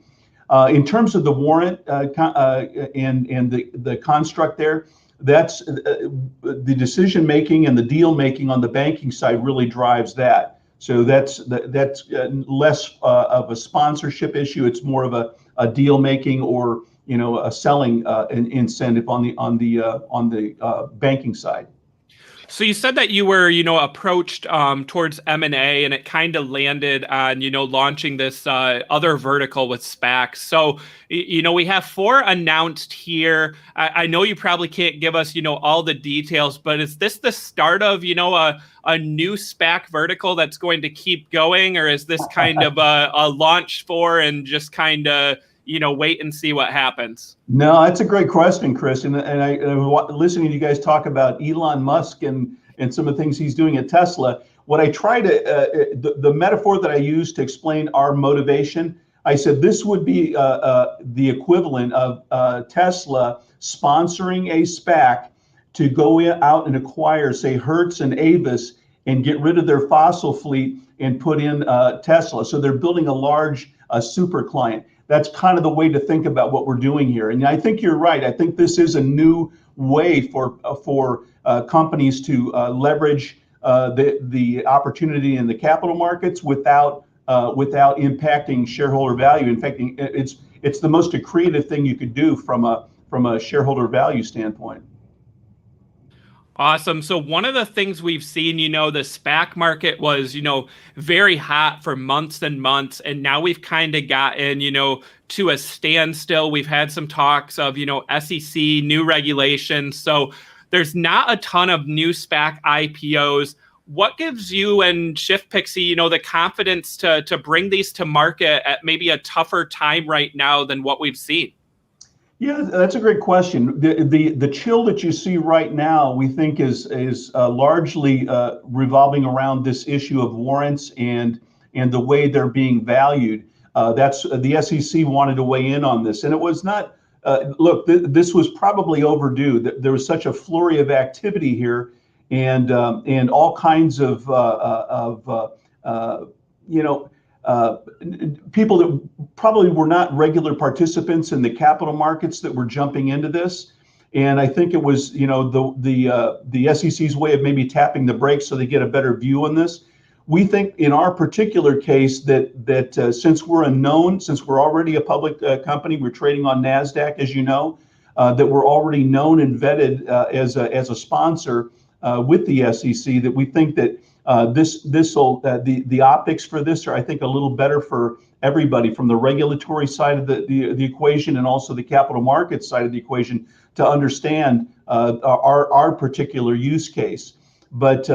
In terms of the warrant and the construct there, that's the decision making and the deal making on the banking side really drives that. So that's less of a sponsorship issue. It's more of a deal making or a selling incentive on the banking side. So you said that you were, approached towards M&A, and it kind of landed on, launching this other vertical with SPACs. So, we have 4 announced here. I know you probably can't give us, all the details, but is this the start of, a new SPAC vertical that's going to keep going, or is this kind of a launch for and just kind of wait and see what happens? No, that's a greid question, Chris. And I listening to you guys talk about Elon Musk and some of the things he's doing at Tesla. What I try to, the metaphor that I use to explain our motivation, I said this would be the equivalent of Tesla sponsoring a SPAC to go out and acquire, say, Hertz and Avis and get rid of their fossil fleet and put in Tesla. So they're building a large super client. That's kind of the way to think about what we're doing here. And I think you're right. I think this is a new way for companies to leverage the opportunity in the capital markets without impacting shareholder value. In fact, it's the most accretive thing you could do from a shareholder value standpoint. Awesome. So one of the things we've seen, the SPAC market was, very hot for months and months. And now we've kind of gotten, to a standstill. We've had some talks of, SEC, new regulations. So there's not a ton of new SPAC IPOs. What gives you and ShiftPixy, the confidence to bring these to market at maybe a tougher time right now than what we've seen? Yeah, that's a great question. The chill that you see right now, we think is largely revolving around this issue of warrants and the way they're being valued. That's the SEC wanted to weigh in on this, and it was not. Look, this was probably overdue. There was such a flurry of activity here, and all kinds of people that probably were not regular participants in the capital markets that were jumping into this. And I think it was, the SEC's way of maybe tapping the brakes so they get a better view on this. We think in our particular case that since we're already a public company, we're trading on NASDAQ, as you know, that we're already known and vetted as a sponsor with the SEC, that we think that the optics for this are, I think, a little better for everybody, from the regulatory side of the equation and also the capital markets side of the equation, to understand our particular use case. But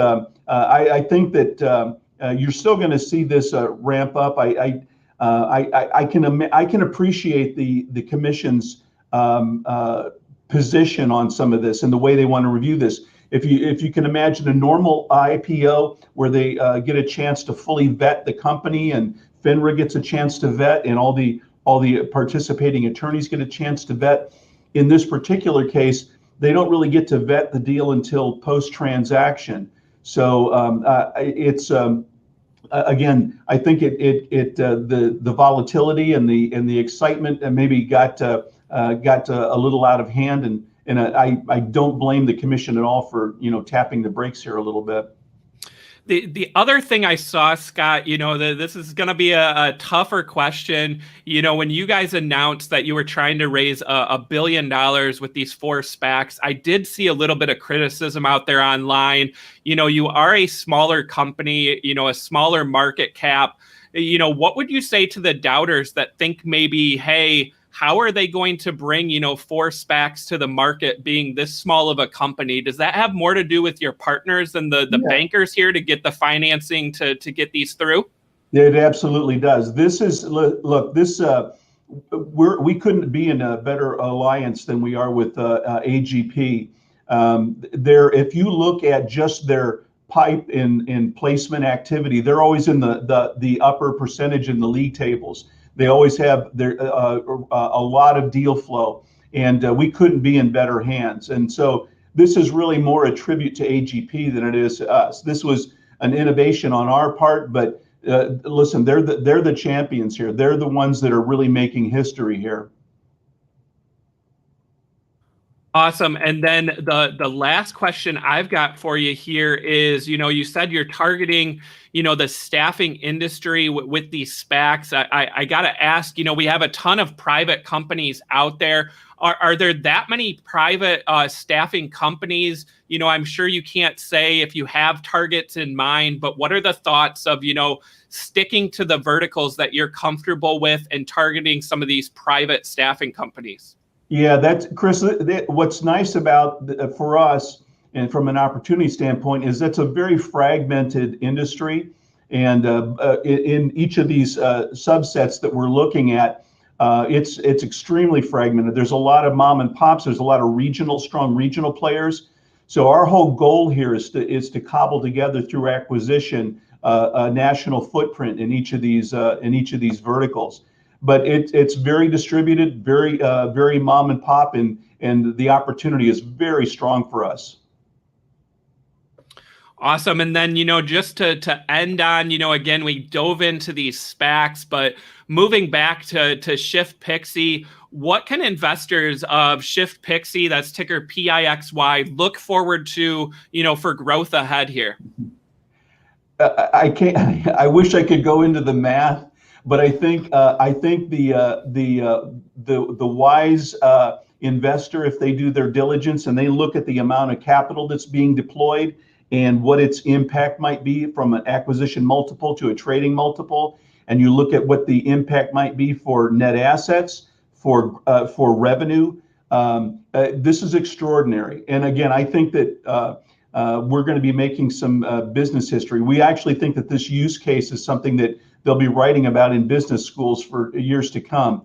I think that you're still going to see this ramp up. I can appreciate the commission's position on some of this and the way they want to review this. If you can imagine a normal IPO where they get a chance to fully vet the company, and FINRA gets a chance to vet, and all the participating attorneys get a chance to vet. In this particular case, they don't really get to vet the deal until post-transaction. So it's again, I think the volatility and the excitement maybe got a little out of hand, and I don't blame the commission at all for tapping the brakes here a little bit. The other thing I saw, Scott, this is going to be a tougher question. When you guys announced that you were trying to raise $1 billion with these 4 SPACs, I did see a little bit of criticism out there online. You are a smaller company, a smaller market cap. What would you say to the doubters that think maybe, hey, how are they going to bring, 4 SPACs to the market being this small of a company? Does that have more to do with your partners and the bankers here to get the financing to get these through? It absolutely does. This is, look, this, we couldn't be in a better alliance than we are with AGP. If you look at just their pipe in placement activity, they're always in the upper percentage in the league tables. They always have a lot of deal flow, and we couldn't be in better hands. And so this is really more a tribute to AGP than it is to us. This was an innovation on our part, but listen, they're the champions here. They're the ones that are really making history here. Awesome. And then the last question I've got for you here is, you said you're targeting, the staffing industry with these SPACs. I got to ask, we have a ton of private companies out there. Are there that many private staffing companies? I'm sure you can't say if you have targets in mind, but what are the thoughts of, sticking to the verticals that you're comfortable with and targeting some of these private staffing companies? Yeah, that's Chris. What's nice about for us, and from an opportunity standpoint, is that's a very fragmented industry, and in each of these subsets that we're looking at, it's extremely fragmented. There's a lot of mom and pops. There's a lot of strong regional players. So our whole goal here is to cobble together through acquisition a national footprint in each of these verticals. But it's very distributed, very mom and pop, and the opportunity is very strong for us. Awesome. And then, just to end on, again, we dove into these SPACs, but moving back to ShiftPixy, what can investors of ShiftPixy, that's ticker PIXY, look forward to, for growth ahead here? I wish I could go into the math. But I think the wise investor, if they do their diligence and they look at the amount of capital that's being deployed and what its impact might be from an acquisition multiple to a trading multiple, and you look at what the impact might be for net assets, for revenue, this is extraordinary. And again, I think that we're going to be making some business history. We actually think that this use case is something that they'll be writing about in business schools for years to come.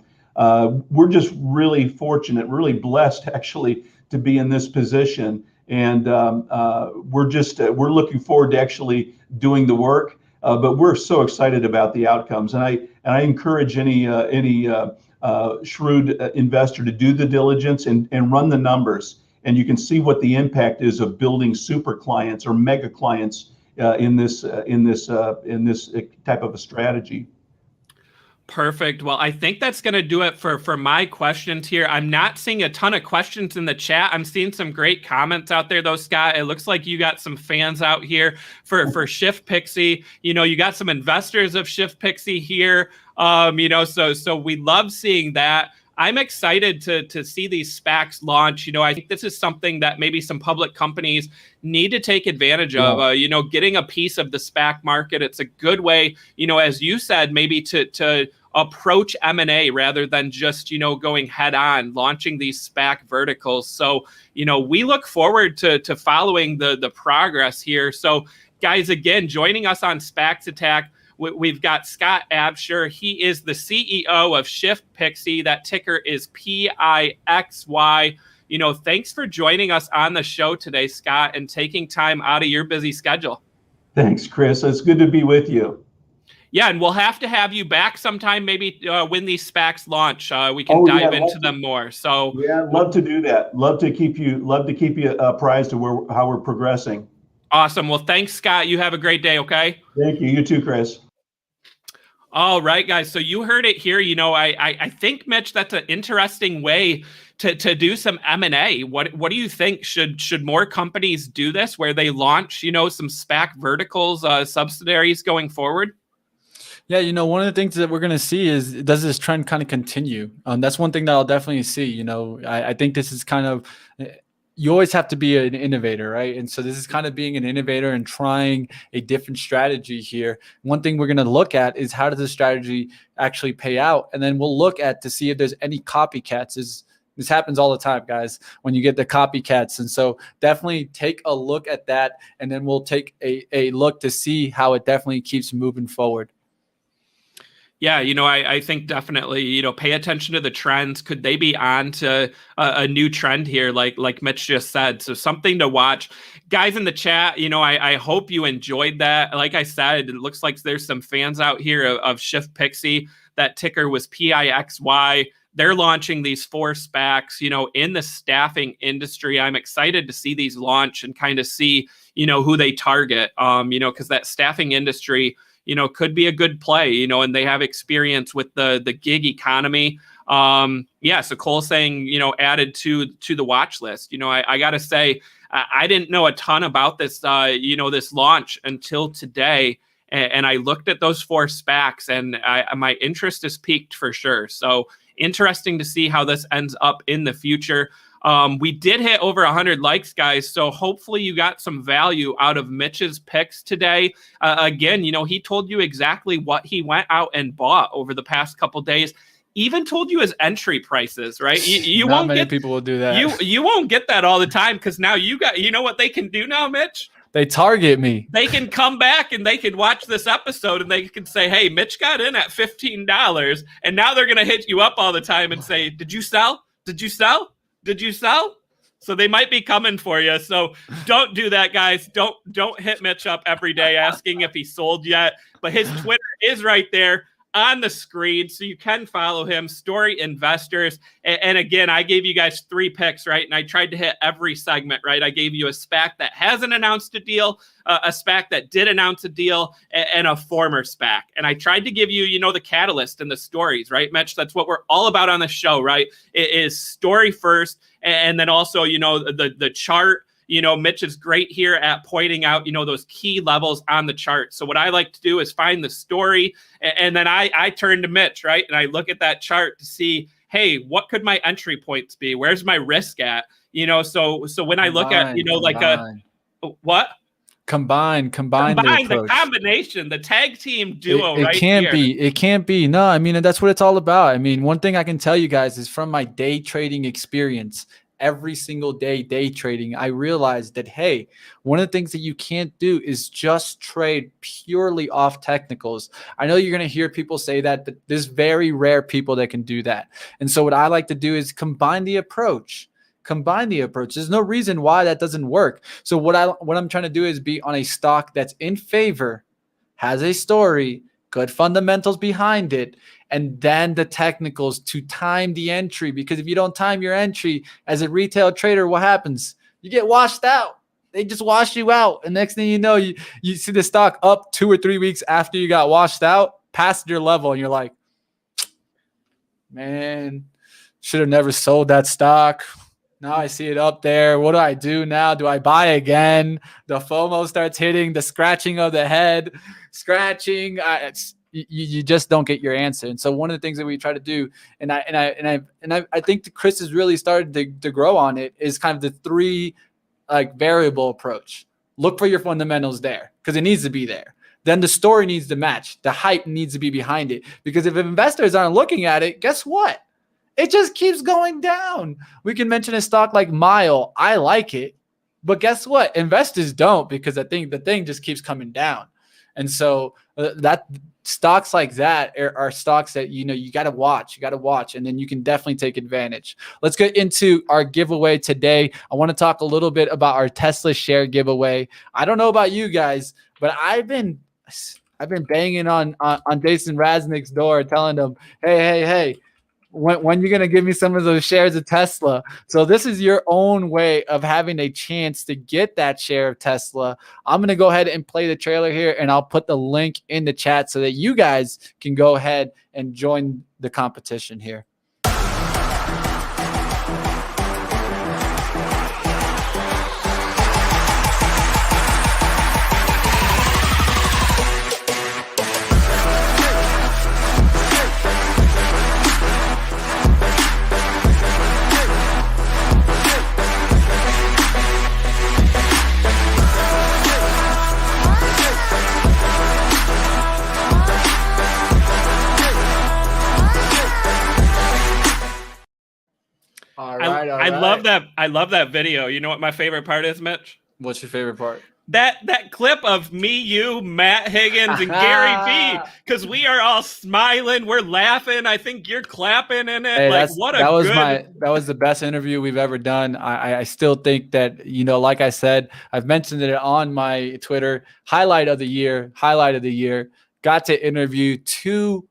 We're just really fortunate, really blessed actually to be in this position. And we're looking forward to actually doing the work, but we're so excited about the outcomes. And I encourage any shrewd investor to do the diligence and run the numbers. And you can see what the impact is of building super clients or mega clients in this type of a strategy. Perfect. Well, I think that's going to do it for my questions here. I'm not seeing a ton of questions in the chat. I'm seeing some great comments out there, though, Scott. It looks like you got some fans out here for ShiftPixy. You got some investors of ShiftPixy here. So we love seeing that. I'm excited to see these SPACs launch. I think this is something that maybe some public companies need to take advantage of. Getting a piece of the SPAC market. It's a good way, as you said, maybe to approach M&A rather than just, going head on, launching these SPAC verticals. So, we look forward to following the progress here. So Guys, again, joining us on SPACs Attack, we've got Scott Absher. He is the CEO of ShiftPixy. That ticker is PIXY. Thanks for joining us on the show today, Scott, and taking time out of your busy schedule. Thanks, Chris. It's good to be with you. Yeah, and we'll have to have you back sometime, maybe when these SPACs launch. We can dive into them more. So yeah, love to do that. Love to keep you apprised of how we're progressing. Awesome. Well, thanks, Scott. You have a great day. Okay. Thank you. You too, Chris. All right, guys. So you heard it here. I think, Mitch, that's an interesting way to do some M&A. What do you think? Should more companies do this, where they launch, some SPAC verticals, subsidiaries going forward? Yeah, one of the things that we're going to see is, does this trend kind of continue? That's one thing that I'll definitely see. I think this is kind of, you always have to be an innovator, right? And so this is kind of being an innovator and trying a different strategy here. One thing we're going to look at is, how does the strategy actually pay out? And then we'll look at to see if there's any copycats. This happens all the time, guys, when you get the copycats. And so definitely take a look at that, and then we'll take a look to see how it definitely keeps moving forward. Yeah, I think definitely, pay attention to the trends. Could they be on to a new trend here, like Mitch just said? So something to watch. Guys in the chat, I hope you enjoyed that. Like I said, it looks like there's some fans out here of ShiftPixy. That ticker was PIXY. They're launching these 4 SPACs, in the staffing industry. I'm excited to see these launch and kind of see, who they target, because that staffing industry, could be a good play, and they have experience with the gig economy. So Cole saying, added to the watch list. I got to say, I didn't know a ton about this, this launch until today. And I looked at those 4 SPACs, and my interest is piqued for sure. So interesting to see how this ends up in the future. We did hit over 100 likes, guys. So hopefully you got some value out of Mitch's picks today. Again, he told you exactly what he went out and bought over the past couple days. Even told you his entry prices, right? You Not won't many get people will do that. You won't get that all the time, because now you know what they can do now, Mitch? They target me. They can come back and they can watch this episode and they can say, hey, Mitch got in at $15. And now they're going to hit you up all the time and say, did you sell? Did you sell? Did you sell? So they might be coming for you. So don't do that, guys. Don't hit Mitch up every day asking if he sold yet. But his Twitter is right there on the screen, so you can follow him, Story Investors. And again, I gave you guys 3 picks, right? And I tried to hit every segment, right? I gave you a SPAC that hasn't announced a deal, a SPAC that did announce a deal, and a former SPAC. And I tried to give you, the catalyst and the stories, right, Mitch? That's what we're all about on the show, right? It is story first, and then also, the chart. Mitch is great here at pointing out, those key levels on the chart. So what I like to do is find the story, and then I turn to Mitch, right? And I look at that chart to see, hey, what could my entry points be? Where's my risk at? So when I look at, what? Combine the combination, the tag team duo, it right? It can't be. No, and that's what it's all about. One thing I can tell you guys is, from my day trading experience, every single day trading, I realized that, hey, one of the things that you can't do is just trade purely off technicals. I know you're going to hear people say that, but there's very rare people that can do that. And so what I like to do is combine the approach. There's no reason why that doesn't work. So what I'm trying to do is be on a stock that's in favor, has a story, good fundamentals behind it, and then the technicals to time the entry. Because if you don't time your entry as a retail trader, what happens? You get washed out. They just wash you out. And next thing you know, you see the stock up 2 or 3 weeks after you got washed out, past your level, and you're like, man, should have never sold that stock. Now I see it up there. What do I do now? Do I buy again? The FOMO starts hitting, the scratching of the head, you just don't get your answer. And so one of the things that we try to do, and I think that Chris has really started to grow on it, is kind of the 3 variable approach. Look for your fundamentals there, because it needs to be there. Then the story needs to match. The hype needs to be behind it, because if investors aren't looking at it, guess what? It just keeps going down. We can mention a stock like Mile. I like it. But guess what? Investors don't, because I think the thing just keeps coming down. And so that stocks like that are stocks that, you got to watch, and then you can definitely take advantage. Let's get into our giveaway today. I want to talk a little bit about our Tesla share giveaway. I don't know about you guys, but I've been banging on Jason Raznick's door, telling him, hey, when you're going to give me some of those shares of Tesla? So this is your own way of having a chance to get that share of Tesla. I'm going to go ahead and play the trailer here, and I'll put the link in the chat so that you guys can go ahead and join the competition here. I love that. I love that video. You know what my favorite part is, Mitch? What's your favorite part? That clip of me, you, Matt Higgins, and Gary V, because we are all smiling, we're laughing. I think you're clapping in it. Hey, that was the best interview we've ever done. I still think that, like I said, I've mentioned it on my Twitter. Highlight of the year. Got to interview 2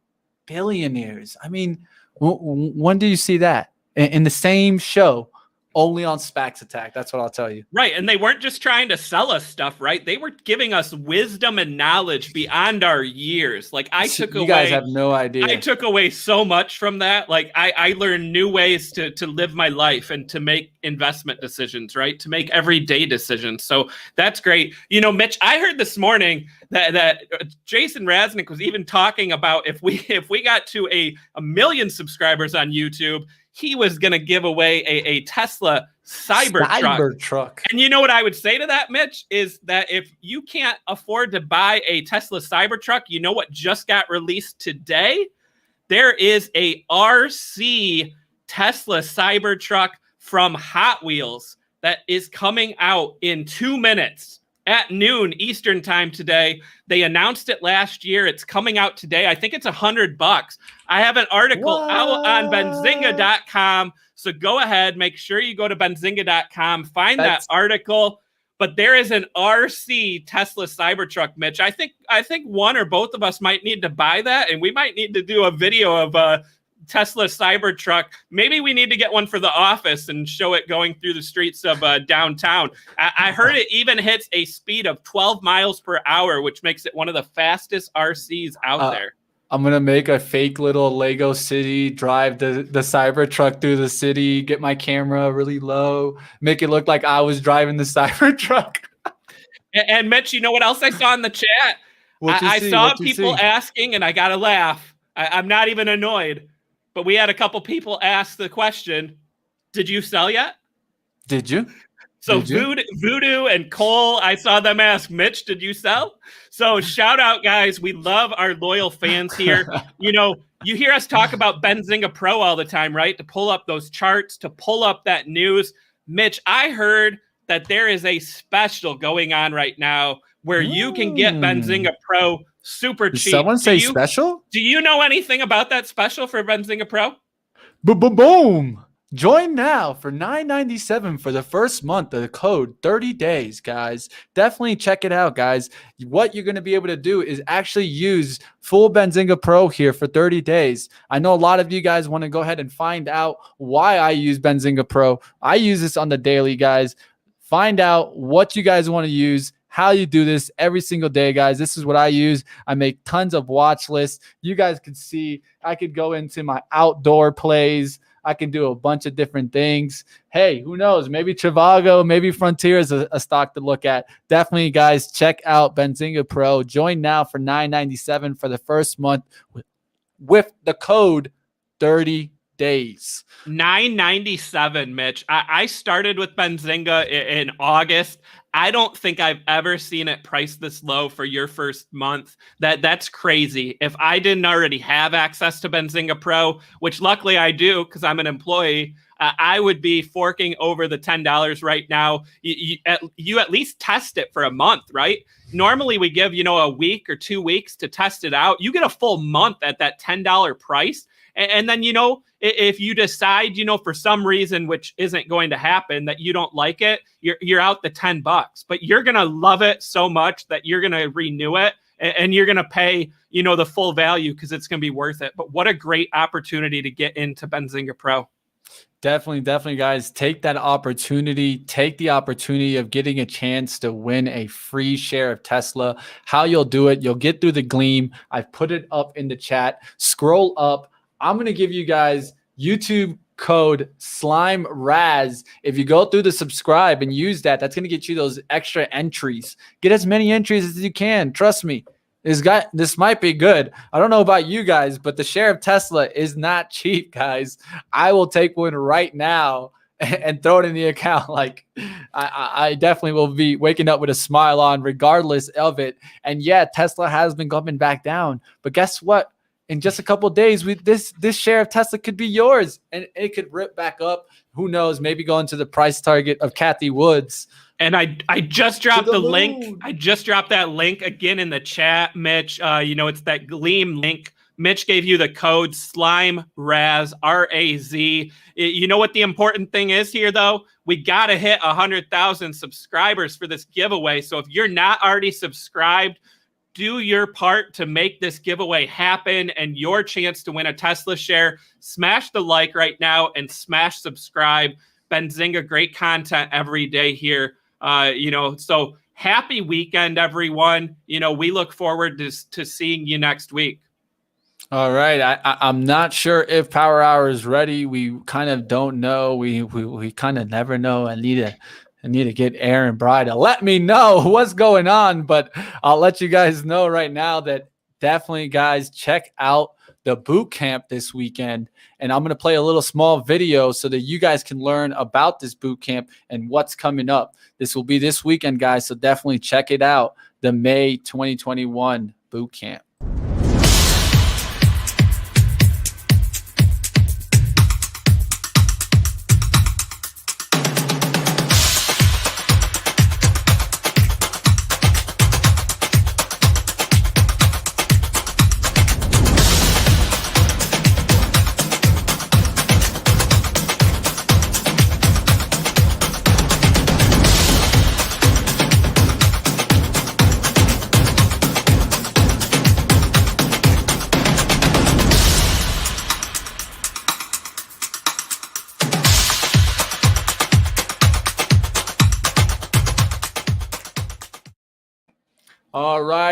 billionaires. I mean, when do you see that in the same show? Only on SPAC's Attack. That's what I'll tell you. Right. And they weren't just trying to sell us stuff, right? They were giving us wisdom and knowledge beyond our years. Like you guys have no idea. I took away so much from that. Like I learned new ways to live my life and to make investment decisions, right? To make everyday decisions. So that's great. Mitch, I heard this morning that Jason Raznick was even talking about if we got to a million subscribers on YouTube, he was going to give away a Tesla Cybertruck. And you know what I would say to that, Mitch, is that if you can't afford to buy a Tesla Cybertruck, you know what just got released today? There is a RC Tesla Cybertruck from Hot Wheels that is coming out in 2 minutes. At noon Eastern time today. They announced it last year. It's coming out today. I think it's $100. I have an article out on Benzinga.com. So go ahead, make sure you go to Benzinga.com, find that article. But there is an RC Tesla Cybertruck, Mitch. I think one or both of us might need to buy that, and we might need to do a video of Tesla Cybertruck. Maybe we need to get one for the office and show it going through the streets of downtown. I heard it even hits a speed of 12 miles per hour, which makes it one of the fastest RCs out there. I'm going to make a fake little Lego city, drive the Cybertruck through the city, get my camera really low, make it look like I was driving the Cybertruck. And Mitch, you know what else I saw in the chat? I saw people asking, and I got to laugh. I'm not even annoyed. But we had a couple people ask the question, did you sell yet? Did you? So Voodoo and Cole, I saw them ask, Mitch, did you sell? So shout out, guys. We love our loyal fans here. You hear us talk about Benzinga Pro all the time, right? To pull up those charts, to pull up that news. Mitch, I heard that there is a special going on right now where you can get Benzinga Pro super cheap. Did someone say special? Do you know anything about that special for Benzinga Pro? Boom. Join now for $9.97 for the first month of the code 30 days, guys. Definitely check it out, guys. What you're going to be able to do is actually use full Benzinga Pro here for 30 days. I know a lot of you guys want to go ahead and find out why I use Benzinga Pro. I use this on the daily, guys. Find out what you guys want to use, how you do this every single day, guys. This is what I use. I make tons of watch lists. You guys could see I could go into my outdoor plays. I can do a bunch of different things. Hey, who knows? Maybe Trivago, maybe Frontier is a stock to look at. Definitely, guys, check out Benzinga Pro. Join now for $9.97 for the first month with the code 30 days. $9.97, Mitch. I started with Benzinga in August. I don't think I've ever seen it priced this low for your first month. That's crazy. If I didn't already have access to Benzinga Pro, which luckily I do because I'm an employee, I would be forking over the $10 right now. You at least test it for a month, right? Normally we give, a week or 2 weeks to test it out. You get a full month at that $10 price. And then, if you decide, for some reason, which isn't going to happen, that you don't like it, you're out the $10, but you're going to love it so much that you're going to renew it and you're going to pay, the full value because it's going to be worth it. But what a great opportunity to get into Benzinga Pro. Definitely, guys, take that opportunity. Take the opportunity of getting a chance to win a free share of Tesla. How you'll do it, you'll get through the Gleam. I've put it up in the chat. Scroll up. I'm going to give you guys YouTube code SLIMERAZ. If you go through the subscribe and use that, that's going to get you those extra entries. Get as many entries as you can. Trust me. This might be good. I don't know about you guys, but the share of Tesla is not cheap, guys. I will take one right now and throw it in the account. Like I definitely will be waking up with a smile on regardless of it. And yeah, Tesla has been coming back down, but guess what? In just a couple of days, this share of Tesla could be yours, and it could rip back up. Who knows? Maybe go into the price target of Kathy Woods. And I just dropped the link. I just dropped that link again in the chat, Mitch. It's that Gleam link. Mitch gave you the code SLIMERAZ, R-A-Z. You know what the important thing is here, though? We got to hit 100,000 subscribers for this giveaway. So if you're not already subscribed, do your part to make this giveaway happen and your chance to win a Tesla share. Smash the like right now and smash subscribe. Benzinga, great content every day here. So happy weekend, everyone. We look forward to seeing you next week. All right. I'm not sure if Power Hour is ready. We kind of don't know. We kind of never know. I need to get Aaron Bry to let me know what's going on, but I'll let you guys know right now that definitely, guys, check out the boot camp this weekend. And I'm going to play a little small video so that you guys can learn about this boot camp and what's coming up. This will be this weekend, guys, so definitely check it out, the May 2021 boot camp.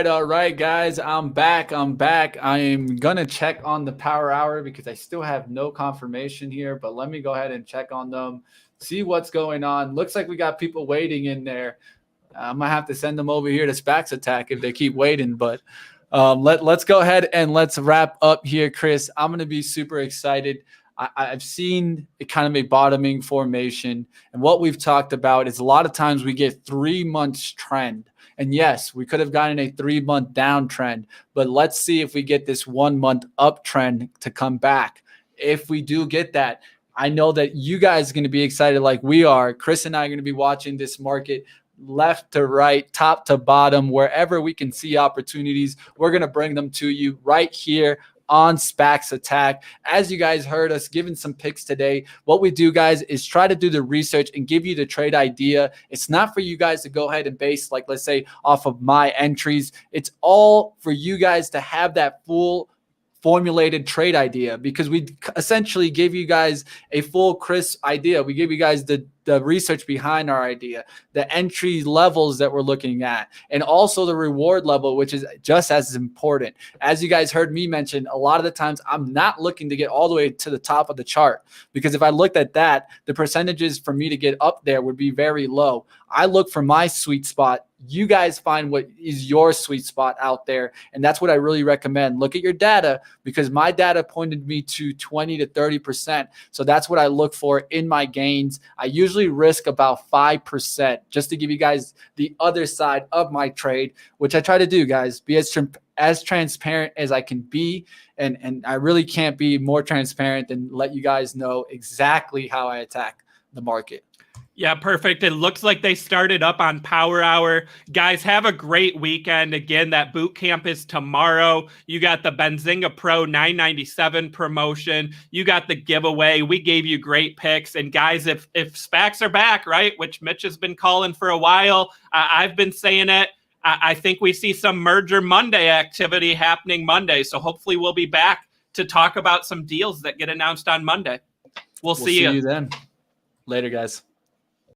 All right, guys, I'm back. I am going to check on the Power Hour because I still have no confirmation here, but let me go ahead and check on them, see what's going on. Looks like we got people waiting in there. I might have to send them over here to SPAC Attack if they keep waiting, but let's go ahead and let's wrap up here, Chris. I'm going to be super excited. I've seen it kind of a bottoming formation, and what we've talked about is a lot of times we get 3 months trend. And yes, we could have gotten a 3-month downtrend, but let's see if we get this 1 month uptrend to come back. If we do get that, I know that you guys are going to be excited like we are. Chris and I are going to be watching this market left to right, top to bottom, wherever we can see opportunities. We're going to bring them to you right here on SPAC Attack. As you guys heard us giving some picks today, what we do, guys, is try to do the research and give you the trade idea. It's not for you guys to go ahead and base, like, let's say, off of my entries. It's all for you guys to have that full formulated trade idea, because we essentially give you guys a full crisp idea. We give you guys the research behind our idea, the entry levels that we're looking at, and also the reward level, which is just as important. As you guys heard me mention, a lot of the times I'm not looking to get all the way to the top of the chart, because if I looked at that, the percentages for me to get up there would be very low. I look for my sweet spot. You guys find what is your sweet spot out there. And that's what I really recommend. Look at your data, because my data pointed me to 20 to 30%. So that's what I look for in my gains. I usually usually risk about 5%, just to give you guys the other side of my trade, which I try to do, guys, be as transparent as I can be. And I really can't be more transparent than let you guys know exactly how I attack the market. Yeah, perfect. It looks like they started up on Power Hour. Guys, have a great weekend. Again, that boot camp is tomorrow. You got the Benzinga Pro 997 promotion. You got the giveaway. We gave you great picks. And guys, if SPACs are back, right, which Mitch has been calling for a while, I've been saying it, I think we see some Merger Monday activity happening Monday. So hopefully we'll be back to talk about some deals that get announced on Monday. We'll see you then. Later, guys.